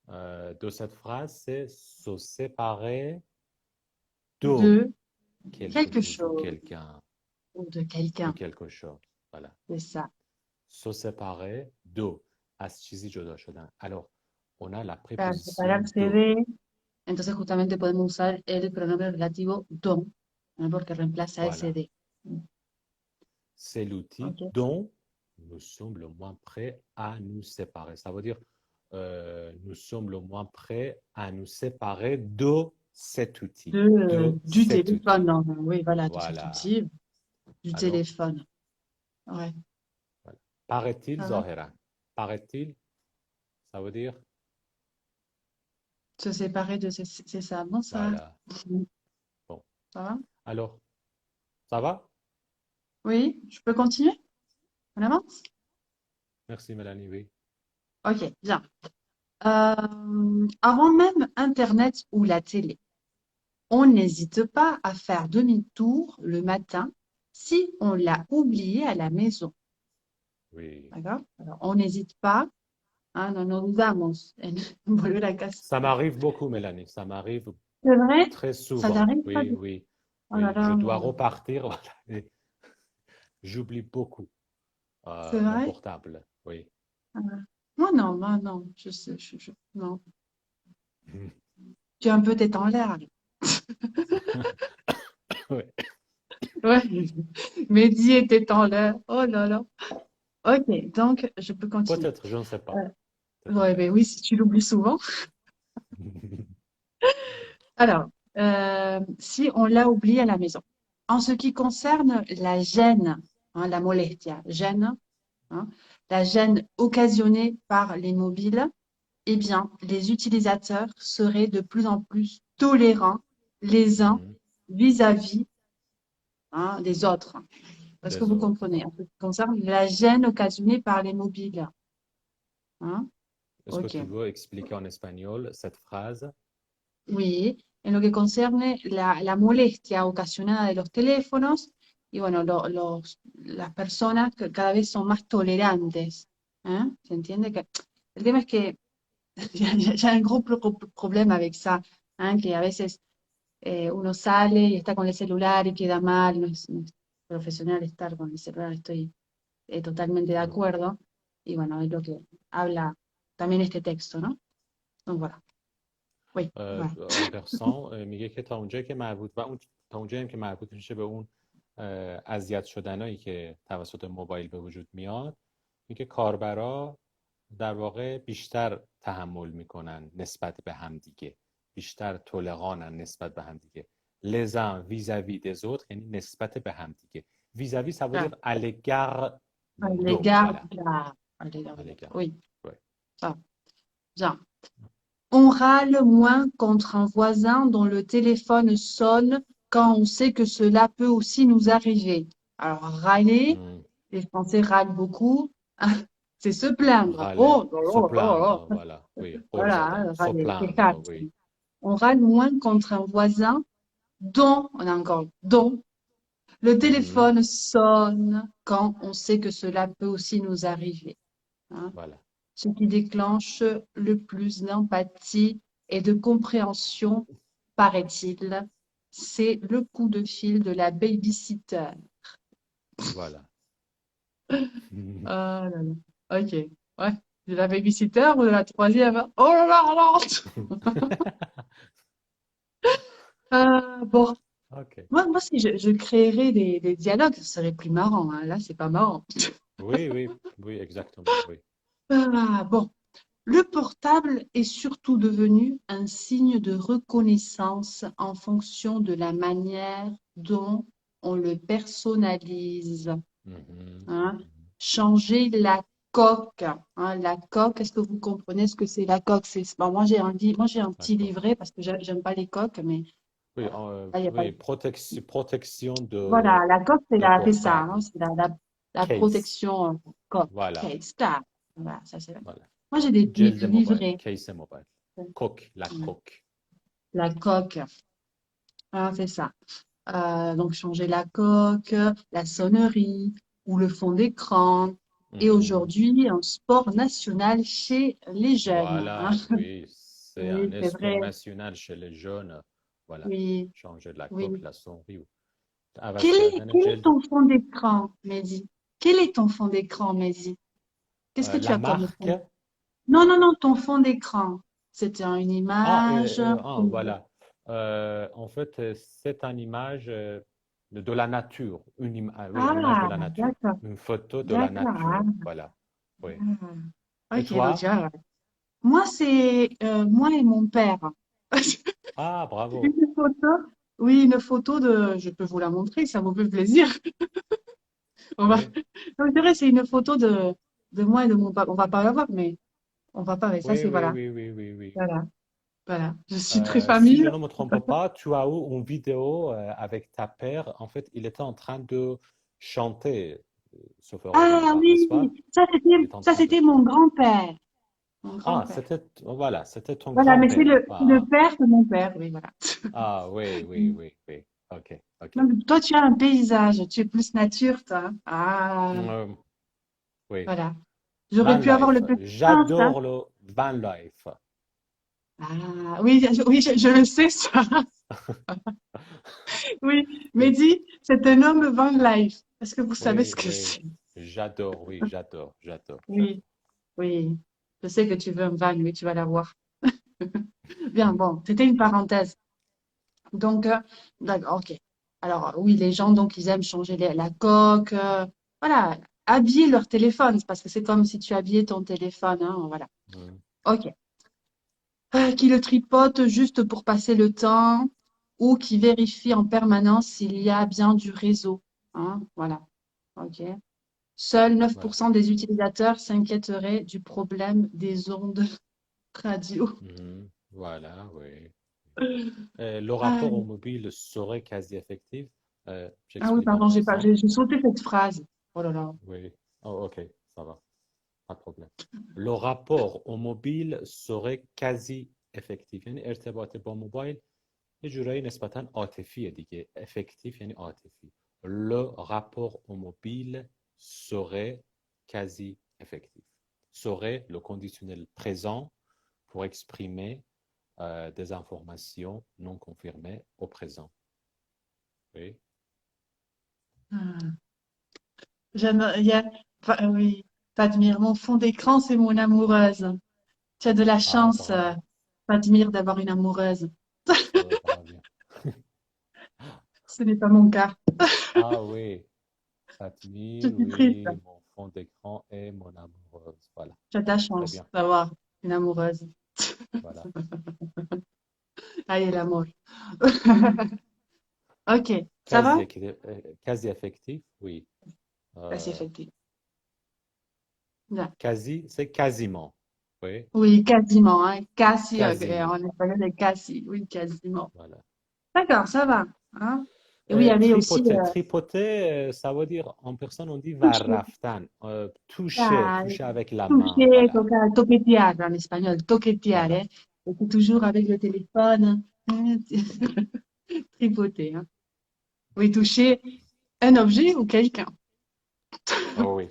Speaker 1: de cette phrase? C'est se séparer d'eau.
Speaker 2: De
Speaker 1: Quelque
Speaker 2: quelque
Speaker 1: chose ou
Speaker 2: chose
Speaker 1: quelqu'un.
Speaker 2: ou de
Speaker 1: De
Speaker 2: quelqu'un.
Speaker 1: quelque chose. Voilà.
Speaker 2: C'est ça.
Speaker 1: Se séparer d'eau. از چیزی جدا شدن. Alors, on a la
Speaker 2: Para
Speaker 1: préposition
Speaker 2: separarse
Speaker 1: d'eau.
Speaker 2: de, entonces justamente podemos usar el pronombre relativo don, ¿no? Porque reemplaza ese
Speaker 1: Voilà.
Speaker 2: de.
Speaker 1: C'est l'outil
Speaker 2: Ok.
Speaker 1: dont nous sommes le moins prêts à nous séparer. Ça veut dire, nous sommes le moins prêts à nous séparer de cet outil. De
Speaker 2: Du
Speaker 1: cet
Speaker 2: téléphone,
Speaker 1: outil.
Speaker 2: non, non, oui, voilà, de cet
Speaker 1: Voilà.
Speaker 2: outil, du
Speaker 1: Alors,
Speaker 2: téléphone. Ouais.
Speaker 1: voilà. Paraît-il,
Speaker 2: Ça va?
Speaker 1: Zohera? Paraît-il, ça veut dire
Speaker 2: Se séparer de c'est ça. Bon, ça.
Speaker 1: Voilà. Bon.
Speaker 2: Ça va?
Speaker 1: Alors, ça va?
Speaker 2: Oui, je peux continuer? On avance?
Speaker 1: Merci, Mélanie, oui.
Speaker 2: Ok, bien. Avant même Internet ou la télé, on n'hésite pas à faire demi-tour le matin si on l'a oublié à la maison.
Speaker 1: Oui.
Speaker 2: D'accord? Alors, on n'hésite pas, hein, no nos dudamos en volver a casa.
Speaker 1: Ça m'arrive beaucoup, Mélanie. Ça m'arrive
Speaker 2: C'est vrai?
Speaker 1: très
Speaker 2: Ça
Speaker 1: souvent.
Speaker 2: t'arrive pas
Speaker 1: Oui,
Speaker 2: de...
Speaker 1: oui,
Speaker 2: Oh là
Speaker 1: oui. Je
Speaker 2: là,
Speaker 1: dois repartir. Voilà. Et j'oublie beaucoup
Speaker 2: c'est
Speaker 1: mon
Speaker 2: vrai?
Speaker 1: portable. Oui.
Speaker 2: Ah. Moi non, je sais, non. Tu es un peu tête en l'air, là.
Speaker 1: Oui.
Speaker 2: Ouais. Mehdi était en l'air. Oh là là. Ok, donc je peux continuer.
Speaker 1: Peut-être, je ne sais pas.
Speaker 2: Euh,
Speaker 1: C'est en
Speaker 2: ouais,
Speaker 1: l'air.
Speaker 2: ben oui, si tu l'oublies souvent. Alors, si on l'a oublié à la maison. En ce qui concerne la gêne, hein, la molestia, gêne, hein, la gêne occasionnée par les mobiles, eh bien, les utilisateurs seraient de plus en plus tolérants les uns
Speaker 1: Mhm.
Speaker 2: vis-à-vis, hein, des autres. Est-ce que
Speaker 1: Des
Speaker 2: vous
Speaker 1: autres.
Speaker 2: comprenez? En ce qui concerne la gêne occasionnée par les mobiles. Hein?
Speaker 1: Est-ce que
Speaker 2: Ok.
Speaker 1: tu veux expliquer en espagnol cette phrase?
Speaker 2: Oui, en lo que concerne la molestia ocasionada de los teléfonos, y bueno, las personas que cada vez son más tolerantes. ¿Eh? ¿Se entiende? Que, el tema es que hay un gran problema avec ça, ¿eh? Que a veces uno sale y está con el celular y queda mal, no es profesional estar con el celular, estoy totalmente de
Speaker 1: Oui.
Speaker 2: acuerdo. Y bueno, es lo que habla también este texto, ¿no? Donc voilà. Oui, voilà.
Speaker 1: en versant میگه که تا اونجایی که مربوط و اون تا اونجایی هم که مربوط میشه به اون اذیت شدنایی که توسط موبایل به وجود میاد، میگه کاربرا در واقع بیشتر تحمل میکنن نسبت به همدیگه، بیشتر تولرانن نسبت به همدیگه. لزن ویزاوی دزوت یعنی نسبت به همدیگه. ویزاوی ça veut dire à l'égard
Speaker 2: À
Speaker 1: d'eux.
Speaker 2: l'égard
Speaker 1: Voilà,
Speaker 2: à l'égard
Speaker 1: à
Speaker 2: de l'autre.
Speaker 1: l'égard.
Speaker 2: Oui,
Speaker 1: Ouais.
Speaker 2: ça, bien. On râle moins contre un voisin dont le téléphone sonne quand on sait que cela peut aussi nous arriver. Alors, râler,
Speaker 1: Hmm.
Speaker 2: les Français râlent beaucoup, c'est se plaindre.
Speaker 1: Râler,
Speaker 2: Oh, là,
Speaker 1: se
Speaker 2: là, là,
Speaker 1: plaindre,
Speaker 2: là.
Speaker 1: voilà, oui,
Speaker 2: Voilà,
Speaker 1: Rorzada,
Speaker 2: hein,
Speaker 1: se
Speaker 2: râler,
Speaker 1: plaindre,
Speaker 2: quejarse.
Speaker 1: oui.
Speaker 2: On râle moins contre un voisin dont, on a encore, dont le
Speaker 1: Mhm.
Speaker 2: téléphone sonne quand on sait que cela peut aussi nous arriver. Hein.
Speaker 1: Voilà,
Speaker 2: Ce qui déclenche le plus d'empathie et de compréhension, paraît-il, c'est le coup de fil de la babysitter.
Speaker 1: voilà.
Speaker 2: Ah là là. Ok. Ouais. De la babysitter ou de la troisième? Oh là là là! Bon.
Speaker 1: Ok.
Speaker 2: Moi, si je créerais des dialogues, ce serait plus marrant. Hein. Là, c'est pas marrant.
Speaker 1: Oui, oui, oui, exactement, oui.
Speaker 2: Bon. Le portable est surtout devenu un signe de reconnaissance en fonction de la manière dont on le personnalise.
Speaker 1: Mhm,
Speaker 2: Hein.
Speaker 1: mhm.
Speaker 2: Changer la coque. Hein. La coque, est-ce que vous comprenez ce que c'est la coque? Bon, moi j'ai un petit
Speaker 1: D'accord.
Speaker 2: livret parce que j'aime pas les coques, mais
Speaker 1: Oui,
Speaker 2: là, y a pas.
Speaker 1: oui, protection
Speaker 2: Voilà, la coque,
Speaker 1: de
Speaker 2: c'est ça, hein.
Speaker 1: portable.
Speaker 2: C'est la
Speaker 1: Case.
Speaker 2: protection coque.
Speaker 1: Voilà,
Speaker 2: Case, là. Voilà, ça c'est vrai.
Speaker 1: voilà.
Speaker 2: Moi j'ai des
Speaker 1: Gel de mobile,
Speaker 2: livrets.
Speaker 1: case mobile. Coque, la
Speaker 2: Ouais.
Speaker 1: coque.
Speaker 2: La coque. Ah, c'est ça. Donc changer la coque, la sonnerie ou le fond d'écran. Et
Speaker 1: Mhm.
Speaker 2: aujourd'hui, un sport national chez les jeunes. Hein.
Speaker 1: Voilà, oui, c'est
Speaker 2: Oui,
Speaker 1: un
Speaker 2: c'est
Speaker 1: sport
Speaker 2: vrai.
Speaker 1: national chez les jeunes. Voilà,
Speaker 2: Oui,
Speaker 1: changer de la coque,
Speaker 2: oui.
Speaker 1: la sonnerie. Avec
Speaker 2: Quel est
Speaker 1: gel.
Speaker 2: ton fond d'écran, Mehdi? Quel est ton fond d'écran, Mehdi? Qu'est-ce que tu
Speaker 1: La
Speaker 2: as comme
Speaker 1: marque.
Speaker 2: fond? Non, non, non, ton fond d'écran. C'était une image.
Speaker 1: Voilà. En fait, c'est une image de la nature. Oui, une image de
Speaker 2: Ah,
Speaker 1: la nature.
Speaker 2: d'accord,
Speaker 1: Une photo de la
Speaker 2: d'accord.
Speaker 1: nature. Voilà. Oui.
Speaker 2: Ah.
Speaker 1: Et
Speaker 2: Ok, donc tu
Speaker 1: toi?
Speaker 2: vois, moi, c'est moi et mon père.
Speaker 1: Ah, bravo.
Speaker 2: Une photo, oui, une photo de, je peux vous la montrer, ça vous fait plaisir. On va,
Speaker 1: Oui,
Speaker 2: non, je dirais, c'est une photo de moi et de mon papa. On va pas la voir, mais on va pas, mais ça,
Speaker 1: oui,
Speaker 2: c'est,
Speaker 1: oui,
Speaker 2: voilà.
Speaker 1: oui, oui, oui, oui.
Speaker 2: Voilà. Voilà, je suis très
Speaker 3: Si je
Speaker 2: familier.
Speaker 3: ne me trompe pas, tu as eu une vidéo avec ta père. En fait, il était en train de chanter, sauf erreur de ma
Speaker 2: Ah
Speaker 3: part, n'est-ce
Speaker 2: oui,
Speaker 3: pas? Il était en
Speaker 2: ça
Speaker 3: train de...
Speaker 2: c'était mon grand-père. Mon
Speaker 3: Ah,
Speaker 2: grand-père.
Speaker 3: c'était, voilà, c'était ton
Speaker 2: Voilà, mais
Speaker 3: grand-père.
Speaker 2: c'est le
Speaker 3: Ah,
Speaker 2: père de mon père, oui, voilà.
Speaker 3: ah, oui, oui, oui, oui. Ok, ok.
Speaker 2: Donc, toi, tu as un paysage, tu es plus nature, toi. Ah,
Speaker 3: Euh, oui.
Speaker 2: voilà. J'aurais
Speaker 3: Van
Speaker 2: pu avoir le
Speaker 3: life.
Speaker 2: petit prince, hein.
Speaker 3: J'adore le van life.
Speaker 2: Ah, oui, oui, je le sais, ça. Oui,
Speaker 3: Oui,
Speaker 2: Mehdi, c'est un homme van life. Est-ce que vous savez
Speaker 3: oui,
Speaker 2: ce que
Speaker 3: oui.
Speaker 2: c'est?
Speaker 3: J'adore, oui, j'adore.
Speaker 2: Oui, oui. Je sais que tu veux un van, oui, tu vas l'avoir. Bien, bon, c'était une parenthèse. Donc, d'accord, ok. Alors, oui, les gens, donc, ils aiment changer la coque, voilà, habiller leur téléphone, parce que c'est comme si tu habillais ton téléphone, hein, voilà.
Speaker 3: Mm.
Speaker 2: Ok. Qui le tripote juste pour passer le temps ou qui vérifie en permanence s'il y a bien du réseau, hein, voilà. Ok. Seuls
Speaker 3: Voilà.
Speaker 2: 9% des utilisateurs s'inquiéteraient du problème des ondes radio.
Speaker 3: Mhm. Voilà, oui. Le
Speaker 2: Ah,
Speaker 3: rapport au mobile serait quasi effectif.
Speaker 2: ah oui,
Speaker 3: J'explique un
Speaker 2: pardon,
Speaker 3: instant.
Speaker 2: j'ai sauté cette phrase. Oh là là.
Speaker 3: Oui. Oh, ok, ça va, pas de problème. Le rapport au mobile serait quasi effectif. يعني ارتباط با موبایل یه جورایی نسبتاً عاطفیه دیگه. effectif یعنی عاطفی. Le rapport au mobile serait quasi effectif. Serait le conditionnel présent pour exprimer des informations non confirmées au présent. Oui.
Speaker 2: Ah, il y a, oui, Padmire, mon fond d'écran, c'est mon amoureuse. Tu as de la
Speaker 3: Ah,
Speaker 2: chance,
Speaker 3: bravo.
Speaker 2: Padmire, d'avoir une amoureuse.
Speaker 3: Ça va bien.
Speaker 2: Ce n'est pas mon cas.
Speaker 3: Ah oui,
Speaker 2: Je
Speaker 3: Fatmir,
Speaker 2: suis triste.
Speaker 3: oui, mon fond d'écran est mon amoureuse. Voilà,
Speaker 2: Tu as ta
Speaker 3: très
Speaker 2: chance
Speaker 3: bien.
Speaker 2: d'avoir une amoureuse.
Speaker 3: Voilà.
Speaker 2: Allez, l'amour. Ok, ça va?
Speaker 3: Quasi affectif, oui.
Speaker 2: Ça s'est
Speaker 3: Euh,
Speaker 2: fait. Bien.
Speaker 3: quasi, c'est quasiment. Oui,
Speaker 2: Oui, quasiment, hein. Quasi,
Speaker 3: quasiment.
Speaker 2: en espagnol, c'est quasi. Oui, quasiment.
Speaker 3: Voilà.
Speaker 2: D'accord, ça va. Hein? Et oui, il y avait aussi
Speaker 3: Tripoter. Tripoter, ça veut dire, en personne, on dit
Speaker 2: toucher,
Speaker 3: varraftan. Toucher,
Speaker 2: ah,
Speaker 3: toucher avec la main.
Speaker 2: toucher,
Speaker 3: Voilà,
Speaker 2: toquetear en espagnol, toquetear,
Speaker 3: voilà.
Speaker 2: hein. Et c'est toujours avec le téléphone, hein, tripoter, hein. Oui, toucher un objet ou quelqu'un.
Speaker 3: Oh oui.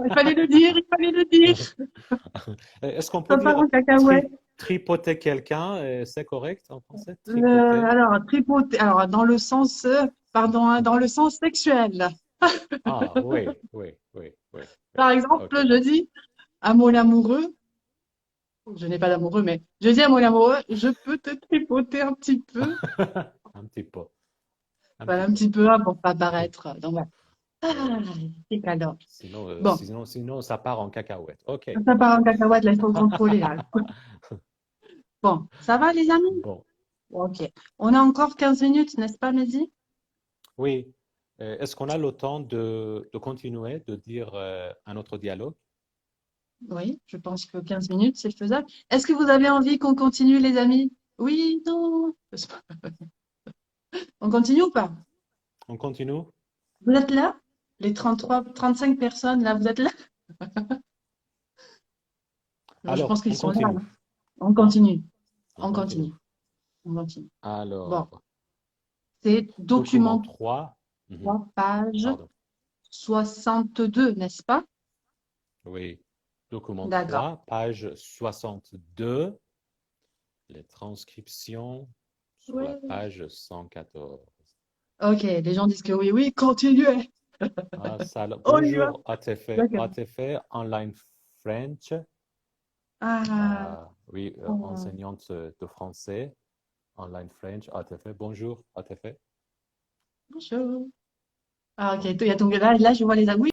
Speaker 2: Il fallait le dire, il fallait le dire.
Speaker 3: Est-ce qu'on peut
Speaker 2: Ça part
Speaker 3: dire
Speaker 2: en cacahuète.
Speaker 3: tripoter quelqu'un? C'est correct en français? Tripoter.
Speaker 2: Alors, tripoter, alors dans le sens, pardon, hein, dans le sens sexuel.
Speaker 3: Ah oui, oui, oui, oui, oui.
Speaker 2: Par exemple,
Speaker 3: OK.
Speaker 2: je dis à mon amoureux, je n'ai pas d'amoureux, mais je dis à mon amoureux, je peux te tripoter un petit peu,
Speaker 3: Un petit peu, un
Speaker 2: voilà,
Speaker 3: petit
Speaker 2: un
Speaker 3: peu.
Speaker 2: petit peu, hein, pour pas paraître. Donc voilà.
Speaker 3: Oui.
Speaker 2: Ah, c'est cadeau.
Speaker 3: Sinon,
Speaker 2: Bon,
Speaker 3: sinon, ça part en cacahuète. OK.
Speaker 2: ça part en cacahuète, là, il faut contrôler, là. Bon, ça va, les amis?
Speaker 3: Bon,
Speaker 2: Ok. On a encore 15 minutes, n'est-ce pas, Mehdi?
Speaker 3: oui. Est-ce qu'on a le temps de continuer, de dire un autre dialogue?
Speaker 2: Oui, je pense que 15 minutes, c'est faisable. Est-ce que vous avez envie qu'on continue, les amis? Oui, non. On continue ou pas?
Speaker 3: On continue?
Speaker 2: Vous êtes là? Les 33, 35 personnes, là, vous êtes là? Je pense
Speaker 3: Alors,
Speaker 2: qu'ils
Speaker 3: on
Speaker 2: sont là,
Speaker 3: continue.
Speaker 2: hein. On
Speaker 3: Hein?
Speaker 2: continue.
Speaker 3: On
Speaker 2: On
Speaker 3: continue.
Speaker 2: continue. On continue. Bon,
Speaker 3: Alors,
Speaker 2: c'est
Speaker 3: document
Speaker 2: document
Speaker 3: 3. Mhm.
Speaker 2: 3, page
Speaker 3: Pardon.
Speaker 2: 62, n'est-ce pas?
Speaker 3: Oui. Document
Speaker 2: D'accord.
Speaker 3: 3, page 62. Les transcriptions sur la
Speaker 2: Ouais.
Speaker 3: page 114.
Speaker 2: Ok, les gens disent que oui, oui, continuez.
Speaker 3: Ah,
Speaker 2: On y va.
Speaker 3: bonjour ATF,
Speaker 2: D'accord.
Speaker 3: ATF Online French.
Speaker 2: Ah,
Speaker 3: Oui,
Speaker 2: oh,
Speaker 3: enseignante de français, Online French, ATF. Bonjour ATF.
Speaker 2: bonjour. Ah, ok,
Speaker 3: Bon.
Speaker 2: il y a ton, là, je vois les. Oui,